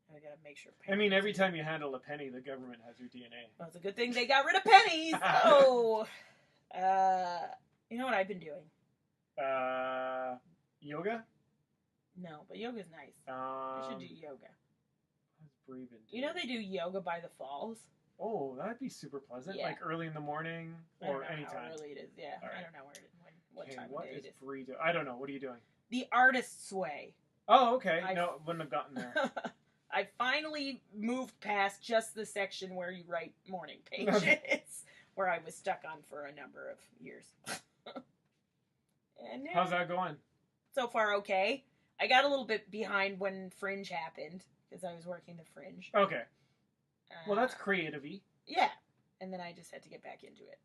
[SPEAKER 1] I gotta make sure.
[SPEAKER 2] I mean, every time you handle a penny, the government has your DNA.
[SPEAKER 1] Well, it's a good thing they got rid of pennies. Oh, you know what I've been doing?
[SPEAKER 2] Yoga?
[SPEAKER 1] No, but yoga's nice. I should do yoga.
[SPEAKER 2] How's Brie been doing?
[SPEAKER 1] You know they do yoga by the falls?
[SPEAKER 2] Oh, that'd be super pleasant.
[SPEAKER 1] Yeah.
[SPEAKER 2] Like early in the morning or anytime.
[SPEAKER 1] How early it is. Yeah,
[SPEAKER 2] right.
[SPEAKER 1] I don't know what time of day it is.
[SPEAKER 2] Brie doing? I don't know. What are you doing?
[SPEAKER 1] The Artist's Way.
[SPEAKER 2] Oh, okay. No, wouldn't have gotten there.
[SPEAKER 1] I finally moved past just the section where you write morning pages, where I was stuck on for a number of years. And
[SPEAKER 2] how's that going?
[SPEAKER 1] So far, okay. I got a little bit behind when Fringe happened, because I was working the Fringe.
[SPEAKER 2] Okay. Well, that's creative-y.
[SPEAKER 1] Yeah. And then I just had to get back into it.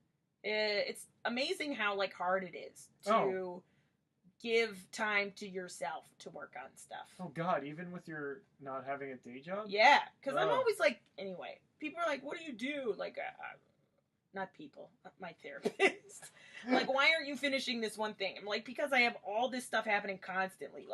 [SPEAKER 1] It's amazing how, hard it is to give time to yourself to work on stuff.
[SPEAKER 2] Oh, God, even with your not having a day job?
[SPEAKER 1] Yeah, because I'm always anyway, people are like, what do you do? Not people, my therapist. Why aren't you finishing this one thing? I'm like, because I have all this stuff happening constantly.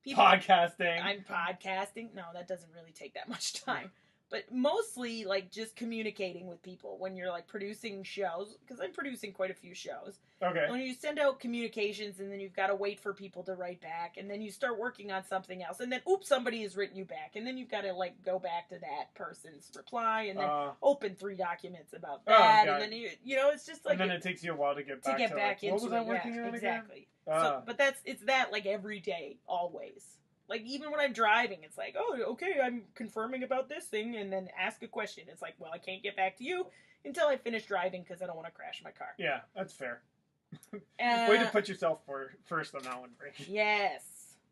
[SPEAKER 2] Podcasting.
[SPEAKER 1] I'm podcasting. No, that doesn't really take that much time. But mostly, just communicating with people when you're, producing shows. Because I'm producing quite a few shows.
[SPEAKER 2] Okay.
[SPEAKER 1] When you send out communications, and then you've got to wait for people to write back. And then you start working on something else. And then, oops, somebody has written you back. And then you've got to, go back to that person's reply. And then open 3 documents about that. And then, it's just
[SPEAKER 2] and then it takes you a while to get back
[SPEAKER 1] into
[SPEAKER 2] what was I working on
[SPEAKER 1] exactly.
[SPEAKER 2] again?
[SPEAKER 1] So, but it's that, every day, always. Even when I'm driving, it's oh, okay, I'm confirming about this thing, and then ask a question. It's well, I can't get back to you until I finish driving because I don't want to crash my car.
[SPEAKER 2] Yeah, that's fair. Way to put yourself first on that one, Brie.
[SPEAKER 1] Yes.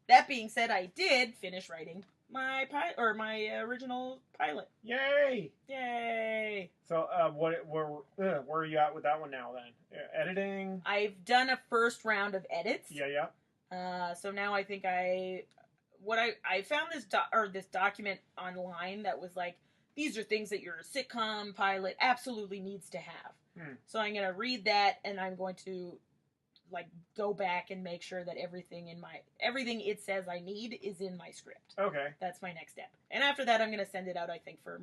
[SPEAKER 1] That being said, I did finish writing my original pilot.
[SPEAKER 2] Yay!
[SPEAKER 1] Yay!
[SPEAKER 2] So, where are you at with that one now, then? Editing?
[SPEAKER 1] I've done a first round of edits.
[SPEAKER 2] Yeah.
[SPEAKER 1] So now I think I found this document online that was these are things that your sitcom pilot absolutely needs to have. So I'm going to read that, and I'm going to go back and make sure that everything it says I need is in my script.
[SPEAKER 2] Okay.
[SPEAKER 1] That's my next step. And after that, I'm going to send it out, I think, for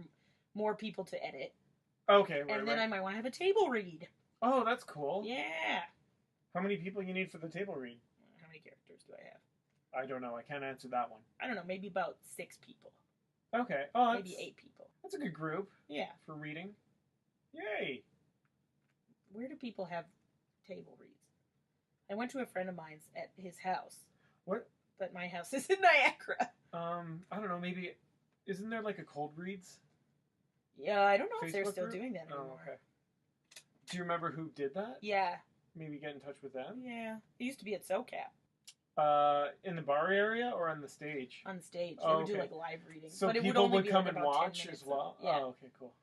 [SPEAKER 1] more people to edit.
[SPEAKER 2] Okay,
[SPEAKER 1] And then I might want to have a table read.
[SPEAKER 2] Oh, that's cool.
[SPEAKER 1] Yeah.
[SPEAKER 2] How many people you need for the table read?
[SPEAKER 1] How many characters do I have?
[SPEAKER 2] I don't know. I can't answer that one.
[SPEAKER 1] I don't know. Maybe about 6 people.
[SPEAKER 2] Okay. Oh,
[SPEAKER 1] maybe 8 people.
[SPEAKER 2] That's a good group.
[SPEAKER 1] Yeah.
[SPEAKER 2] For reading. Yay.
[SPEAKER 1] Where do people have table reads? I went to a friend of mine's at his house.
[SPEAKER 2] What?
[SPEAKER 1] But my house is in Niagara.
[SPEAKER 2] I don't know. Maybe isn't there like a cold reads?
[SPEAKER 1] Yeah, I don't know
[SPEAKER 2] Facebook
[SPEAKER 1] if they're still
[SPEAKER 2] group?
[SPEAKER 1] doing that anymore.
[SPEAKER 2] Oh, okay. Do you remember who did that?
[SPEAKER 1] Yeah.
[SPEAKER 2] Maybe get in touch with them?
[SPEAKER 1] Yeah. It used to be at SoCap.
[SPEAKER 2] In the bar area or on the stage?
[SPEAKER 1] On the stage. They would do like live readings.
[SPEAKER 2] So
[SPEAKER 1] but it
[SPEAKER 2] people
[SPEAKER 1] would
[SPEAKER 2] come and watch as well?
[SPEAKER 1] Yeah.
[SPEAKER 2] Oh, okay, cool.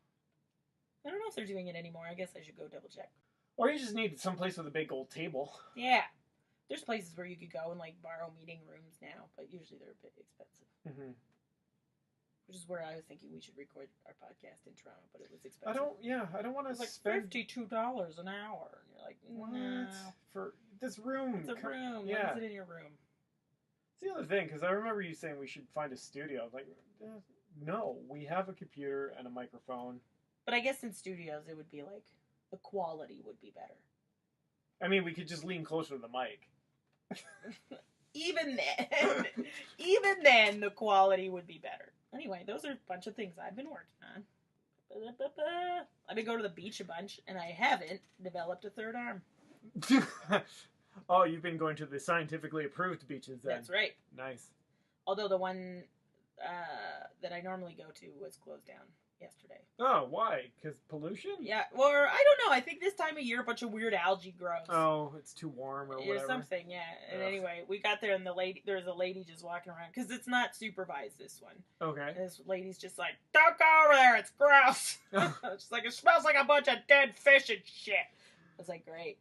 [SPEAKER 1] I don't know if they're doing it anymore. I guess I should go double check.
[SPEAKER 2] Or you just need someplace with a big old table.
[SPEAKER 1] Yeah. There's places where you could go and like borrow meeting rooms now, but usually they're a bit expensive. Mm-hmm. Which is where I was thinking we should record our podcast in Toronto, but it was expensive.
[SPEAKER 2] I don't want to
[SPEAKER 1] spend $52 an hour. And you're like,
[SPEAKER 2] what?
[SPEAKER 1] No.
[SPEAKER 2] For this room.
[SPEAKER 1] It's a room.
[SPEAKER 2] Yeah.
[SPEAKER 1] What is it in your room?
[SPEAKER 2] It's the other thing, because I remember you saying we should find a studio. Like, no, we have a computer and a microphone.
[SPEAKER 1] But I guess in studios it would be like, the quality would be better.
[SPEAKER 2] I mean, we could just lean closer to the mic.
[SPEAKER 1] Even then, the quality would be better. Anyway, those are a bunch of things I've been working on. I've been going to the beach a bunch, and I haven't developed a third arm.
[SPEAKER 2] Oh, you've been going to the scientifically approved beaches then.
[SPEAKER 1] That's right.
[SPEAKER 2] Nice.
[SPEAKER 1] Although the one that I normally go to was closed down yesterday.
[SPEAKER 2] Oh, why? Because pollution?
[SPEAKER 1] Yeah, or I don't know. I think this time of year a bunch of weird algae grows.
[SPEAKER 2] Oh, it's too warm or whatever.
[SPEAKER 1] Or something, yeah. And anyway, we got there and there was a lady just walking around, because it's not supervised, this one.
[SPEAKER 2] Okay.
[SPEAKER 1] And this lady's just like, don't go over there, it's gross. She's like, it smells like a bunch of dead fish and shit. I was like, great.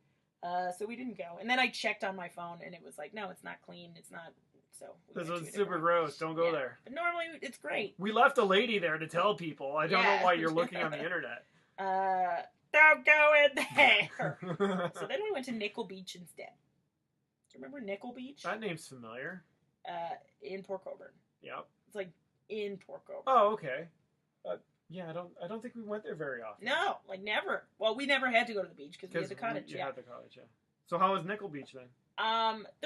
[SPEAKER 1] So we didn't go. And then I checked on my phone and it was like, no, it's not clean, it's not. So
[SPEAKER 2] this one's super gross. Don't go there.
[SPEAKER 1] But normally it's great.
[SPEAKER 2] We left a lady there to tell people. I don't know why you're looking on the internet.
[SPEAKER 1] Don't go in there. So then we went to Nickel Beach instead. Do you remember Nickel Beach?
[SPEAKER 2] That name's familiar.
[SPEAKER 1] In Port Colborne.
[SPEAKER 2] Yep.
[SPEAKER 1] It's like in Port Colborne.
[SPEAKER 2] Oh, okay. Yeah, I don't think we went there very often.
[SPEAKER 1] No, like never. Well, we never had to go to the beach because we had the cottage.
[SPEAKER 2] You had the cottage, yeah. So how was Nickel Beach then?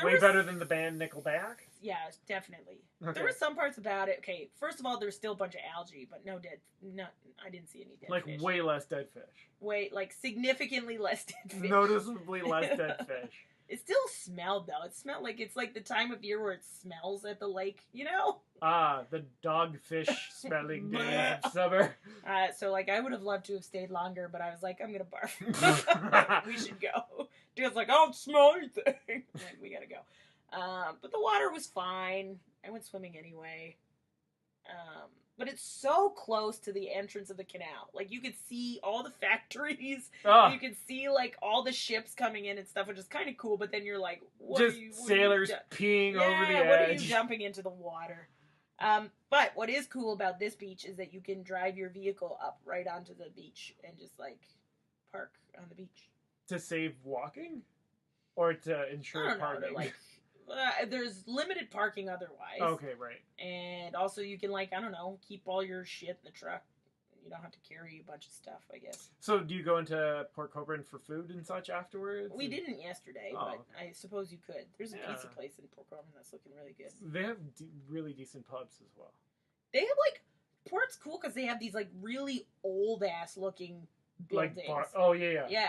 [SPEAKER 1] Way
[SPEAKER 2] better than the band Nickelback?
[SPEAKER 1] Yeah, definitely.
[SPEAKER 2] Okay.
[SPEAKER 1] There were some parts about it. Okay, first of all, there's still a bunch of algae, but no, I didn't see any dead fish.
[SPEAKER 2] Way less dead fish.
[SPEAKER 1] Significantly less dead fish.
[SPEAKER 2] Noticeably less dead fish.
[SPEAKER 1] It still smelled, though. It smelled like it's like the time of year where it smells at the lake, you know?
[SPEAKER 2] Ah, the dogfish smelling days of summer.
[SPEAKER 1] So, I would have loved to have stayed longer, but I was like, I'm going to barf. We should go. Dude's like, I don't smell anything. Like, we got to go. But the water was fine. I went swimming anyway. But it's so close to the entrance of the canal. Like, you could see all the factories. You could see, all the ships coming in and stuff, which is kind of cool. But then you're like,
[SPEAKER 2] sailors peeing over the edge.
[SPEAKER 1] What are you jumping into the water? But what is cool about this beach is that you can drive your vehicle up right onto the beach and just, park on the beach.
[SPEAKER 2] To save walking? Or to ensure parking?
[SPEAKER 1] There's limited parking otherwise.
[SPEAKER 2] Okay, right.
[SPEAKER 1] And also you can, keep all your shit in the truck. You don't have to carry a bunch of stuff, I guess.
[SPEAKER 2] So do you go into Port Colborne for food and such afterwards?
[SPEAKER 1] We didn't yesterday, but I suppose you could. There's a pizza place in Port Colborne that's looking really good.
[SPEAKER 2] They have really decent pubs as well.
[SPEAKER 1] They have, Port's cool because they have these, really old-ass looking buildings.
[SPEAKER 2] Yeah,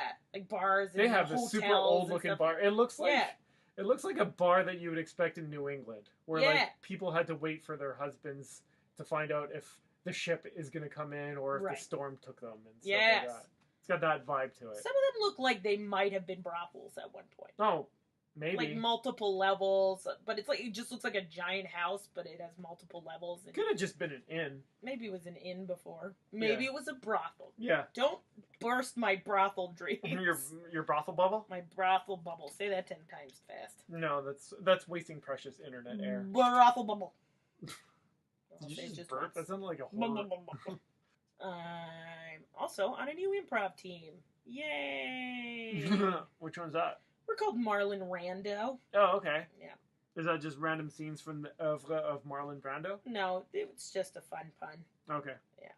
[SPEAKER 1] bars and
[SPEAKER 2] they have this super old-looking bar. It looks like...
[SPEAKER 1] Yeah.
[SPEAKER 2] It looks like a bar that you would expect in New England, where people had to wait for their husbands to find out if the ship is going to come in or if the storm took them and stuff like that. It's got that vibe to it.
[SPEAKER 1] Some of them look like they might have been brothels at one point.
[SPEAKER 2] Oh, maybe.
[SPEAKER 1] Multiple levels, but it's it just looks like a giant house, but it has multiple levels.
[SPEAKER 2] It could have just been an inn.
[SPEAKER 1] Maybe it was an inn before. Maybe it was a brothel.
[SPEAKER 2] Yeah.
[SPEAKER 1] Don't burst my brothel dreams.
[SPEAKER 2] Your brothel bubble?
[SPEAKER 1] My brothel bubble. Say that 10 times fast.
[SPEAKER 2] No, that's wasting precious internet air.
[SPEAKER 1] Brothel bubble.
[SPEAKER 2] Did you just burp? Once. That sounded like a horror.
[SPEAKER 1] I'm also on a new improv team. Yay!
[SPEAKER 2] Which one's that?
[SPEAKER 1] We're called Marlon Rando.
[SPEAKER 2] Oh, okay.
[SPEAKER 1] Yeah.
[SPEAKER 2] Is that just random scenes from the oeuvre of Marlon Brando?
[SPEAKER 1] No, it's just a fun pun.
[SPEAKER 2] Okay.
[SPEAKER 1] Yeah.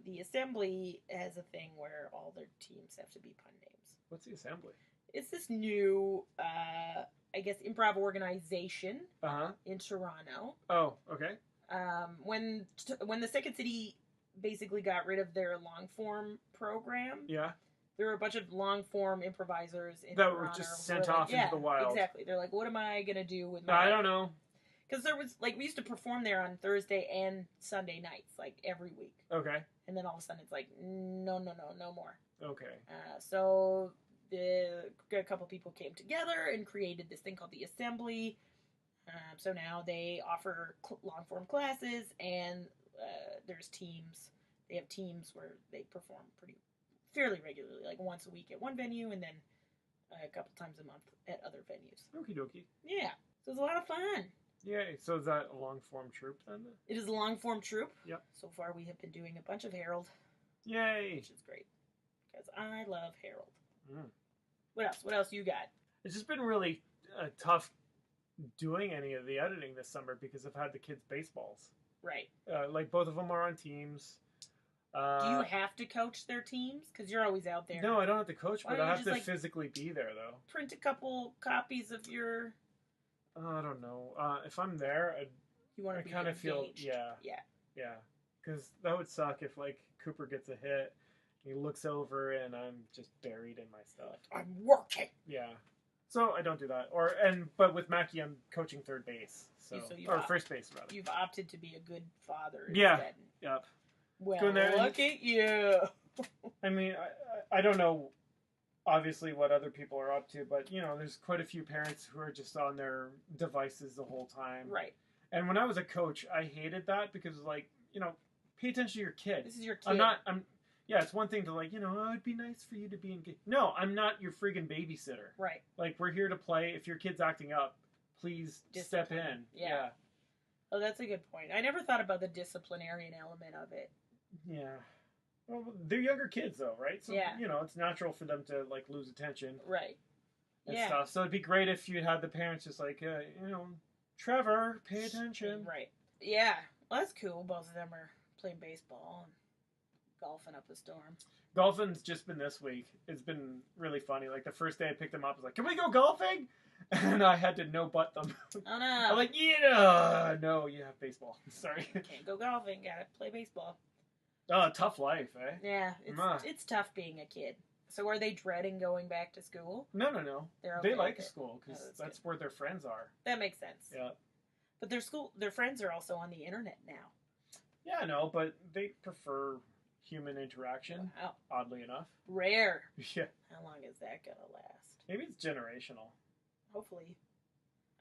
[SPEAKER 1] The Assembly has a thing where all their teams have to be pun names.
[SPEAKER 2] What's the Assembly?
[SPEAKER 1] It's this new, I guess, improv organization in Toronto.
[SPEAKER 2] Oh, okay.
[SPEAKER 1] When the Second City basically got rid of their long form program, there were a bunch of long form improvisers in Toronto
[SPEAKER 2] were just sent off into the wild.
[SPEAKER 1] Exactly. They're like, what am I gonna do with my?
[SPEAKER 2] I don't know.
[SPEAKER 1] Because there was we used to perform there on Thursday and Sunday nights, every week.
[SPEAKER 2] Okay.
[SPEAKER 1] And then all of a sudden it's like, no more.
[SPEAKER 2] Okay.
[SPEAKER 1] So a couple people came together and created this thing called the Assembly. So now they offer long-form classes, and there's teams. They have teams where they perform fairly regularly, like once a week at one venue, and then a couple times a month at other venues.
[SPEAKER 2] Okie dokie.
[SPEAKER 1] Yeah. So it's a lot of fun.
[SPEAKER 2] Yay. So is that a long-form troupe then?
[SPEAKER 1] It is a long-form troupe.
[SPEAKER 2] Yep.
[SPEAKER 1] So far we have been doing a bunch of Harold.
[SPEAKER 2] Yay.
[SPEAKER 1] Which is great. Because I love Harold.
[SPEAKER 2] Mm.
[SPEAKER 1] What else you got?
[SPEAKER 2] It's just been really tough doing any of the editing this summer because I've had the kids' baseballs.
[SPEAKER 1] Right.
[SPEAKER 2] Both of them are on teams.
[SPEAKER 1] Do you have to coach their teams? Because you're always out there.
[SPEAKER 2] No, I don't have to coach, but I have to physically be there, though.
[SPEAKER 1] Print a couple copies of your...
[SPEAKER 2] I don't know. If I'm there, I kind of feel... Yeah. Because that would suck if, Cooper gets a hit, he looks over, and I'm just buried in my stuff.
[SPEAKER 1] I'm working!
[SPEAKER 2] Yeah. So I don't do that. But with Mackie, I'm coaching third base. Or first base, rather.
[SPEAKER 1] You've opted to be a good father
[SPEAKER 2] instead. Yep.
[SPEAKER 1] Well, look at you.
[SPEAKER 2] I mean, I don't know, obviously, what other people are up to, but, there's quite a few parents who are just on their devices the whole time.
[SPEAKER 1] Right.
[SPEAKER 2] And when I was a coach, I hated that because, pay attention to your kid.
[SPEAKER 1] This is your kid.
[SPEAKER 2] Yeah, it's one thing to, it'd be nice for you to be engaged. No, I'm not your friggin' babysitter.
[SPEAKER 1] Right.
[SPEAKER 2] We're here to play. If your kid's acting up, please step in. Yeah.
[SPEAKER 1] Oh, that's a good point. I never thought about the disciplinarian element of it.
[SPEAKER 2] Yeah. Well, they're younger kids, though, right? So,
[SPEAKER 1] yeah.
[SPEAKER 2] It's natural for them to, lose attention.
[SPEAKER 1] Right.
[SPEAKER 2] And stuff. So it'd be great if you had the parents just Trevor, pay attention.
[SPEAKER 1] Right. Yeah. Well, that's cool. Both of them are playing baseball and golfing up a storm.
[SPEAKER 2] Golfing's just been this week. It's been really funny. The first day I picked them up, I was like, can we go golfing? And I had to no-butt them.
[SPEAKER 1] Oh, no.
[SPEAKER 2] I'm like, no, you have baseball. Sorry.
[SPEAKER 1] Can't go golfing. Gotta play baseball.
[SPEAKER 2] Oh, tough life, eh?
[SPEAKER 1] Yeah, it's tough being a kid. So are they dreading going back to school?
[SPEAKER 2] No.
[SPEAKER 1] They
[SPEAKER 2] like school because that's where their friends are.
[SPEAKER 1] That makes sense.
[SPEAKER 2] Yeah.
[SPEAKER 1] But their friends are also on the internet now.
[SPEAKER 2] Yeah, I know, but they prefer human interaction, oddly enough.
[SPEAKER 1] Rare.
[SPEAKER 2] Yeah.
[SPEAKER 1] How long is that going to last?
[SPEAKER 2] Maybe it's generational.
[SPEAKER 1] Hopefully.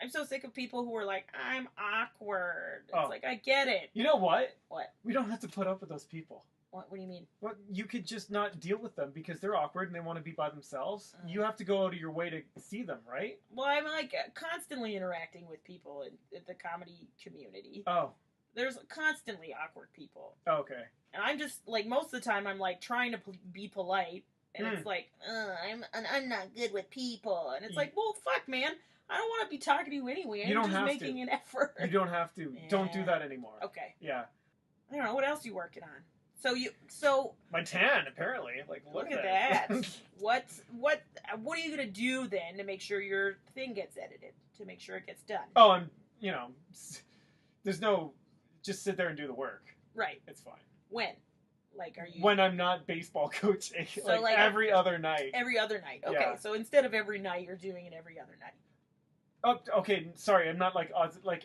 [SPEAKER 1] I'm so sick of people who are like, I'm awkward. It's I get it.
[SPEAKER 2] You know what?
[SPEAKER 1] What?
[SPEAKER 2] We don't have to put up with those people.
[SPEAKER 1] What do you mean?
[SPEAKER 2] Well, you could just not deal with them because they're awkward and they want to be by themselves. You have to go out of your way to see them, right?
[SPEAKER 1] Well, I'm constantly interacting with people in the comedy community.
[SPEAKER 2] Oh.
[SPEAKER 1] There's constantly awkward people.
[SPEAKER 2] Oh, okay.
[SPEAKER 1] And I'm just, most of the time I'm, trying to be polite. And it's I'm not good with people. And it's well, fuck, man. I don't want to be talking to you anyway. I'm just making an effort.
[SPEAKER 2] You don't have to. Yeah. Don't do that anymore.
[SPEAKER 1] Okay.
[SPEAKER 2] Yeah.
[SPEAKER 1] I don't know. What else are you working on? So
[SPEAKER 2] my tan, apparently.
[SPEAKER 1] Look at that. What are you going to do then to make sure your thing gets edited? To make sure it gets done?
[SPEAKER 2] Oh, there's no... Just sit there and do the work.
[SPEAKER 1] Right.
[SPEAKER 2] It's fine.
[SPEAKER 1] When? Are you...
[SPEAKER 2] When I'm not baseball coaching.
[SPEAKER 1] So
[SPEAKER 2] every other night.
[SPEAKER 1] Every other night. Okay.
[SPEAKER 2] Yeah.
[SPEAKER 1] So instead of every night, you're doing it every other night.
[SPEAKER 2] Oh, okay. Sorry. I'm not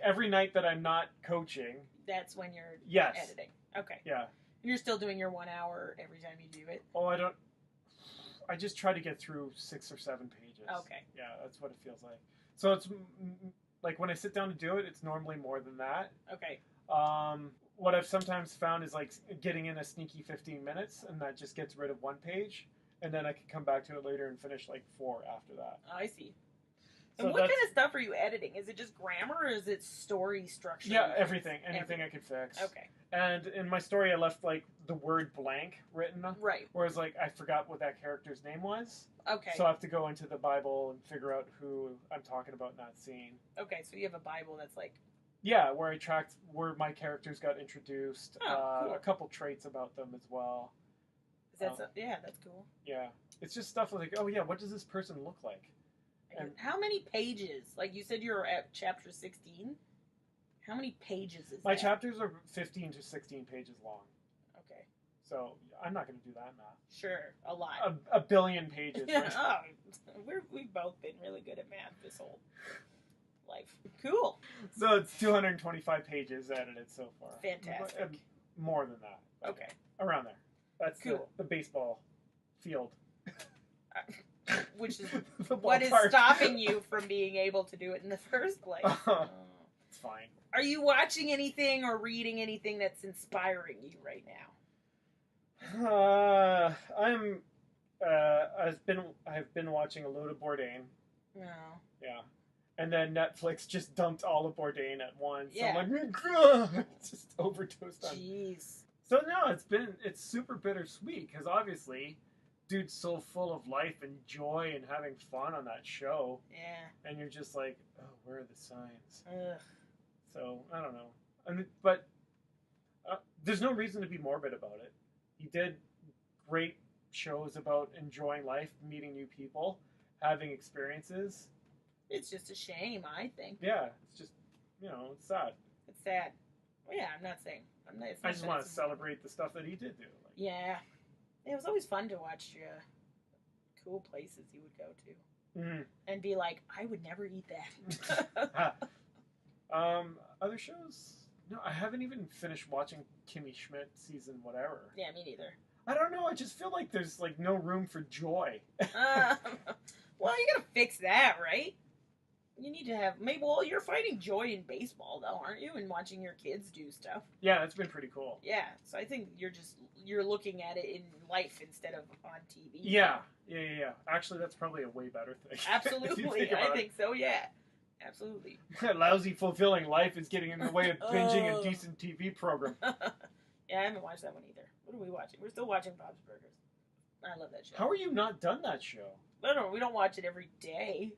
[SPEAKER 2] every night that I'm not coaching.
[SPEAKER 1] That's when you're editing. Okay.
[SPEAKER 2] Yeah.
[SPEAKER 1] You're still doing your 1 hour every time you do it?
[SPEAKER 2] Oh, I just try to get through 6 or 7 pages.
[SPEAKER 1] Okay.
[SPEAKER 2] Yeah, that's what it feels like. So it's when I sit down to do it, it's normally more than that.
[SPEAKER 1] Okay.
[SPEAKER 2] What I've sometimes found is getting in a sneaky 15 minutes, and that just gets rid of 1 page, and then I can come back to it later and finish 4 after that.
[SPEAKER 1] Oh, I see. And what kind of stuff are you editing? Is it just grammar, or is it story structure?
[SPEAKER 2] Yeah, everything. Anything I could fix.
[SPEAKER 1] Okay.
[SPEAKER 2] And in my story, I left the word blank written.
[SPEAKER 1] Right.
[SPEAKER 2] Whereas I forgot what that character's name was.
[SPEAKER 1] Okay.
[SPEAKER 2] So I have to go into the Bible and figure out who I'm talking about in that scene.
[SPEAKER 1] Okay, so you have a Bible that's
[SPEAKER 2] Yeah, where I tracked where my characters got introduced.
[SPEAKER 1] Oh, cool.
[SPEAKER 2] A couple traits about them as well.
[SPEAKER 1] Yeah, that's cool.
[SPEAKER 2] Yeah. It's just stuff like, oh yeah, what does this person look like?
[SPEAKER 1] And how many pages? Like you said, you're at chapter 16. How many pages is
[SPEAKER 2] my
[SPEAKER 1] that?
[SPEAKER 2] chapters are 15 to 16 pages long.
[SPEAKER 1] Okay.
[SPEAKER 2] So I'm not going to do that math.
[SPEAKER 1] Sure, a lot.
[SPEAKER 2] A billion pages. Right?
[SPEAKER 1] Oh, we've both been really good at math this whole life. Cool.
[SPEAKER 2] So it's 225 pages edited so far.
[SPEAKER 1] Fantastic.
[SPEAKER 2] More than that.
[SPEAKER 1] Okay.
[SPEAKER 2] Around there. That's
[SPEAKER 1] cool.
[SPEAKER 2] The baseball field.
[SPEAKER 1] Which is what is stopping you from being able to do it in the first place.
[SPEAKER 2] It's fine.
[SPEAKER 1] Are you watching anything or reading anything that's inspiring you right now?
[SPEAKER 2] I've been watching a load of Bourdain.
[SPEAKER 1] No.
[SPEAKER 2] Yeah. And then Netflix just dumped all of Bourdain at once.
[SPEAKER 1] Yeah.
[SPEAKER 2] So I'm like, just overdosed on.
[SPEAKER 1] Jeez.
[SPEAKER 2] So no, it's super bittersweet because obviously, dude's so full of life and joy and having fun on that show.
[SPEAKER 1] Yeah.
[SPEAKER 2] And you're just like, oh, where are the signs?
[SPEAKER 1] Ugh.
[SPEAKER 2] So I don't know. But there's no reason to be morbid about it. He did great shows about enjoying life, meeting new people, having experiences.
[SPEAKER 1] It's just a shame, I think.
[SPEAKER 2] Yeah, it's just, it's sad.
[SPEAKER 1] It's sad. Well, yeah, I'm not saying.
[SPEAKER 2] I just want to celebrate the stuff that he did do. Like,
[SPEAKER 1] yeah. It was always fun to watch cool places he would go to.
[SPEAKER 2] Mm-hmm.
[SPEAKER 1] And be like, I would never eat that.
[SPEAKER 2] Other shows? No, I haven't even finished watching Kimmy Schmidt season whatever.
[SPEAKER 1] Yeah, me neither.
[SPEAKER 2] I don't know. I just feel like there's like no room for joy.
[SPEAKER 1] Well, you gotta fix that, right? You need to have you're finding joy in baseball though, aren't you? And watching your kids do stuff.
[SPEAKER 2] Yeah, that's been pretty cool.
[SPEAKER 1] Yeah, so I think you're looking at it in life instead of on TV.
[SPEAKER 2] Yeah. Actually, that's probably a way better thing.
[SPEAKER 1] Absolutely, I think so. Yeah, absolutely.
[SPEAKER 2] Lousy, fulfilling life is getting in the way of binging a decent TV program.
[SPEAKER 1] Yeah, I haven't watched that one either. What are we watching? We're still watching Bob's Burgers. I love that show.
[SPEAKER 2] How are you not done that show?
[SPEAKER 1] I don't know. We don't watch it every day.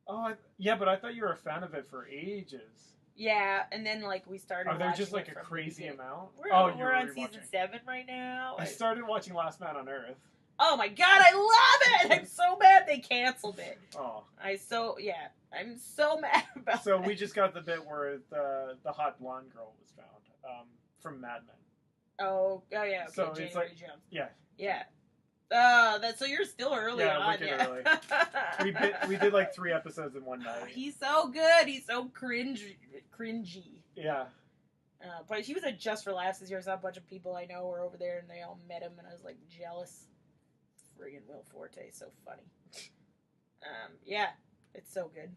[SPEAKER 2] Oh, yeah, but I thought you were a fan of it for ages.
[SPEAKER 1] Yeah, and then we started.
[SPEAKER 2] Are there just like a crazy amount?
[SPEAKER 1] We're on season 7 right now.
[SPEAKER 2] I started watching Last Man on Earth.
[SPEAKER 1] Oh my god, I love it! I'm so mad they canceled it.
[SPEAKER 2] Oh.
[SPEAKER 1] I'm so mad about it.
[SPEAKER 2] So we just got the bit where the hot blonde girl was found from Mad Men.
[SPEAKER 1] Oh yeah. Okay.
[SPEAKER 2] So
[SPEAKER 1] January
[SPEAKER 2] it's like
[SPEAKER 1] Jones.
[SPEAKER 2] Yeah.
[SPEAKER 1] Yeah. So you're still early on.
[SPEAKER 2] Yeah, early. we did like 3 episodes in one night.
[SPEAKER 1] He's so good. He's so cringy.
[SPEAKER 2] Yeah.
[SPEAKER 1] But he was at Just for Laughs this year. I saw a bunch of people I know were over there, and they all met him, and I was like jealous. Friggin' Will Forte, so funny. Yeah, it's so good.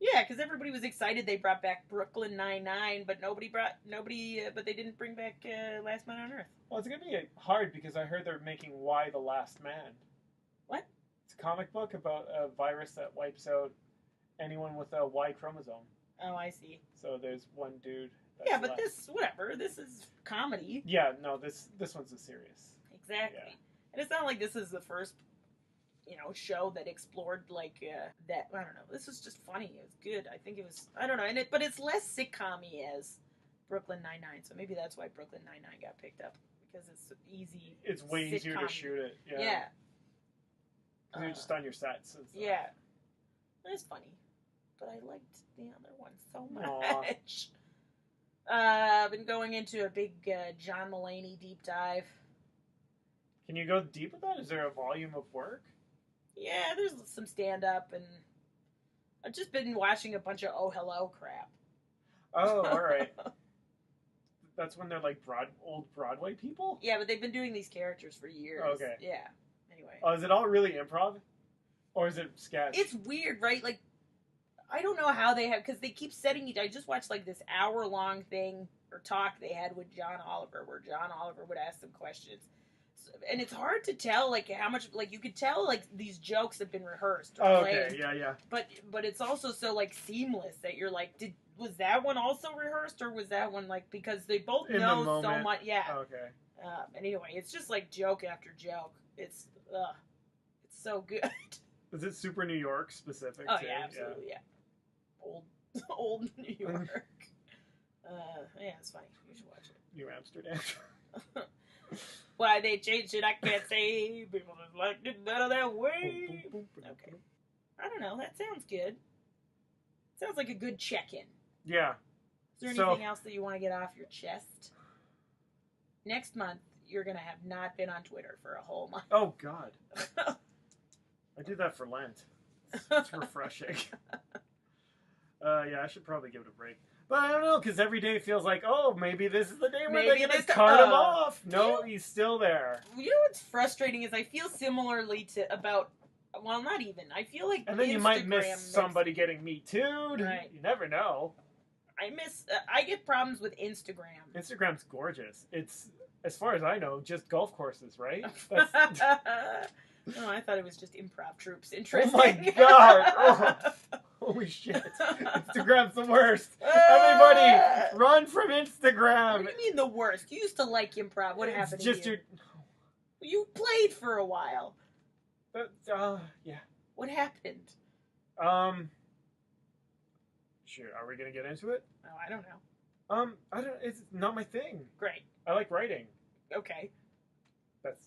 [SPEAKER 1] Yeah, because everybody was excited they brought back Brooklyn Nine-Nine, but but they didn't bring back Last Man on Earth.
[SPEAKER 2] Well, it's gonna be hard because I heard they're making Y the Last Man.
[SPEAKER 1] What?
[SPEAKER 2] It's a comic book about a virus that wipes out anyone with a Y chromosome.
[SPEAKER 1] Oh, I see.
[SPEAKER 2] So there's one dude.
[SPEAKER 1] Yeah, but this is comedy.
[SPEAKER 2] Yeah, no, this one's a serious.
[SPEAKER 1] Exactly. Yeah. And it's not like this is the first, show that explored that. I don't know. This was just funny. It was good. I think it was. I don't know. But it's less sitcom-y as Brooklyn Nine-Nine. So maybe that's why Brooklyn Nine-Nine got picked up because it's easy.
[SPEAKER 2] It's way easier to shoot it. Yeah.
[SPEAKER 1] Yeah.
[SPEAKER 2] You're just on your sets. And stuff.
[SPEAKER 1] Yeah. It's funny, but I liked the other one so much. I've been going into a big John Mulaney deep dive.
[SPEAKER 2] Can you go deep with that? Is there a volume of work?
[SPEAKER 1] Yeah, there's some stand-up, and I've just been watching a bunch of Oh Hello crap.
[SPEAKER 2] Oh, all right. That's when they're like old Broadway people?
[SPEAKER 1] Yeah, but they've been doing these characters for years.
[SPEAKER 2] Okay.
[SPEAKER 1] Yeah. Anyway.
[SPEAKER 2] Oh, is it all really improv? Or is it sketch?
[SPEAKER 1] It's weird, right? Like, I don't know how they have, because they keep setting it. I just watched this hour-long thing or talk they had with John Oliver, where John Oliver would ask them questions. And it's hard to tell, how much, you could tell, these jokes have been rehearsed or played.
[SPEAKER 2] Okay, yeah.
[SPEAKER 1] But it's also so, seamless that you're was that one also rehearsed, or was that one, because they both know so much, yeah.
[SPEAKER 2] Okay.
[SPEAKER 1] And anyway, it's just, joke after joke. It's so good.
[SPEAKER 2] Is it super New York specific?
[SPEAKER 1] Oh, yeah, absolutely, yeah. Old New York. Yeah, it's funny. You should watch it.
[SPEAKER 2] New Amsterdam.
[SPEAKER 1] Why they changed it, I can't say. People just like it out of that way. Okay. I don't know. That sounds good. Sounds like a good check-in.
[SPEAKER 2] Yeah.
[SPEAKER 1] Is there anything else that you want to get off your chest? Next month, you're going to have not been on Twitter for a whole month.
[SPEAKER 2] Oh, God. I do that for Lent. It's refreshing. Yeah, I should probably give it a break. But I don't know, because every day feels like, oh, maybe this is the day where they're going to cut him off. No, he's still there.
[SPEAKER 1] You know what's frustrating is I feel similarly to about, well, not even. I feel like
[SPEAKER 2] and then Instagram you might miss somebody getting Me Too'd. Right. You never know.
[SPEAKER 1] I get problems with Instagram.
[SPEAKER 2] Instagram's gorgeous. It's, as far as I know, just golf courses, right?
[SPEAKER 1] Oh, I thought it was just improv troops. Interesting.
[SPEAKER 2] Oh my God. Oh. Holy shit. Instagram's the worst. Everybody, run from Instagram.
[SPEAKER 1] What do you mean the worst? You used to like improv. What happened
[SPEAKER 2] to you?
[SPEAKER 1] You played for a while.
[SPEAKER 2] Yeah.
[SPEAKER 1] What happened?
[SPEAKER 2] Sure. Are we going to get into it?
[SPEAKER 1] Oh, I don't know.
[SPEAKER 2] It's not my thing.
[SPEAKER 1] Great.
[SPEAKER 2] I like writing.
[SPEAKER 1] Okay.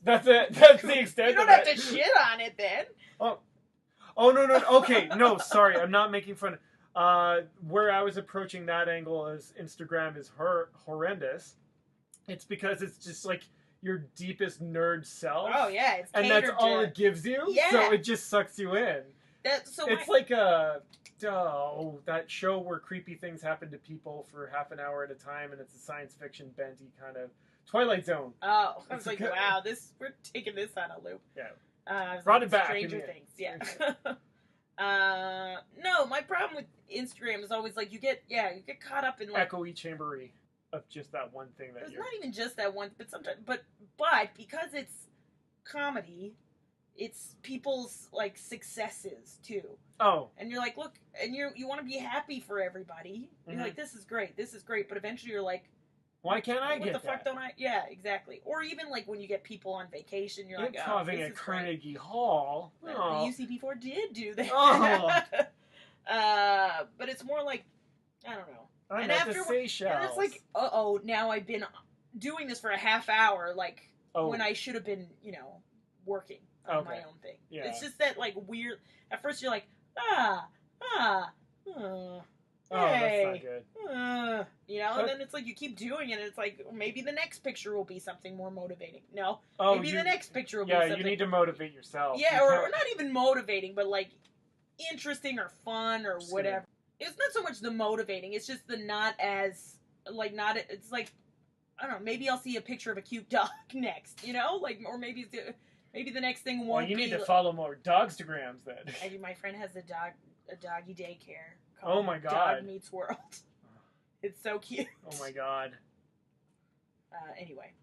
[SPEAKER 2] That's it. That's the extent of it.
[SPEAKER 1] You don't have to shit on it then.
[SPEAKER 2] Oh, no. Okay, no, sorry. I'm not making fun. Where I was approaching that angle is Instagram is horrendous. It's because it's just like your deepest nerd self.
[SPEAKER 1] Oh, yeah. It's
[SPEAKER 2] and that's all it gives you.
[SPEAKER 1] Yeah.
[SPEAKER 2] So it just sucks you in. It's like that show where creepy things happen to people for half an hour at a time, and it's a science fiction bendy kind of Twilight Zone.
[SPEAKER 1] Oh, I was like, wow, we're taking this on a loop.
[SPEAKER 2] Yeah. Brought it back.
[SPEAKER 1] Stranger Things, yeah. No, my problem with Instagram is always like you get caught up in like
[SPEAKER 2] echoey chambery of just that one thing that
[SPEAKER 1] it's not even just that one, but sometimes, but because it's comedy, it's people's like successes too.
[SPEAKER 2] Oh,
[SPEAKER 1] and you're like, look, and you want to be happy for everybody. You're like, this is great, but eventually you're like,
[SPEAKER 2] why can't I get that?
[SPEAKER 1] What the fuck don't I? Yeah, exactly. Or even like when you get people on vacation, you're like, oh, this
[SPEAKER 2] at Carnegie Hall.
[SPEAKER 1] Oh. The UCB4 did do that.
[SPEAKER 2] Oh.
[SPEAKER 1] But it's more like, I don't know.
[SPEAKER 2] I'm at the Seychelles.
[SPEAKER 1] And it's like, now I've been doing this for a half hour, like when I should have been, working on my own thing.
[SPEAKER 2] Yeah.
[SPEAKER 1] It's just that like weird. At first you're like,
[SPEAKER 2] hey, that's not good.
[SPEAKER 1] And then it's like you keep doing it, and it's like maybe the next picture will be something more motivating. No, maybe the next picture will be something.
[SPEAKER 2] Yeah, you need to motivate yourself.
[SPEAKER 1] Yeah, or not even motivating, but like interesting or fun or whatever. It's not so much the motivating; it's just the it's like I don't know. Maybe I'll see a picture of a cute dog next, or maybe the next thing won't.
[SPEAKER 2] Well, you need to follow more Dogstagrams then.
[SPEAKER 1] My friend has a doggy daycare.
[SPEAKER 2] Oh my God.
[SPEAKER 1] Dog Meets World. It's so cute.
[SPEAKER 2] Oh my God.
[SPEAKER 1] Anyway.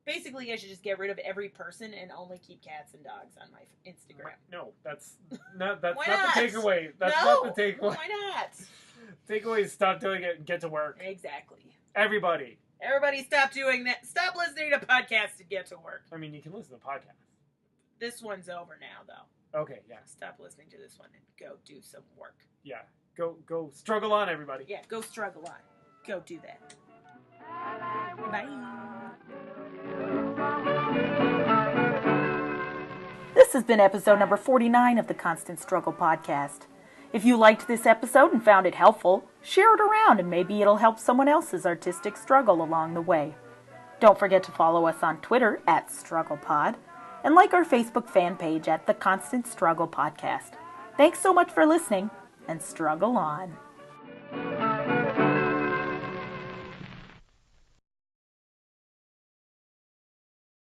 [SPEAKER 1] Basically, I should just get rid of every person and only keep cats and dogs on my Instagram.
[SPEAKER 2] No, that's not the takeaway. That's not the takeaway.
[SPEAKER 1] Why not?
[SPEAKER 2] Takeaway is stop doing it and get to work.
[SPEAKER 1] Exactly.
[SPEAKER 2] Everybody
[SPEAKER 1] stop doing that. Stop listening to podcasts and get to work.
[SPEAKER 2] I mean, you can listen to podcasts.
[SPEAKER 1] This one's over now, though.
[SPEAKER 2] Okay, yeah.
[SPEAKER 1] Stop listening to this one and go do some work.
[SPEAKER 2] Yeah. Go struggle on, everybody.
[SPEAKER 1] Yeah, go struggle on. Go do that. Bye. This has been episode number 49 of the Constant Struggle Podcast. If you liked this episode and found it helpful, share it around and maybe it'll help someone else's artistic struggle along the way. Don't forget to follow us on Twitter @StrugglePod and like our Facebook fan page at The Constant Struggle Podcast. Thanks so much for listening, and struggle on.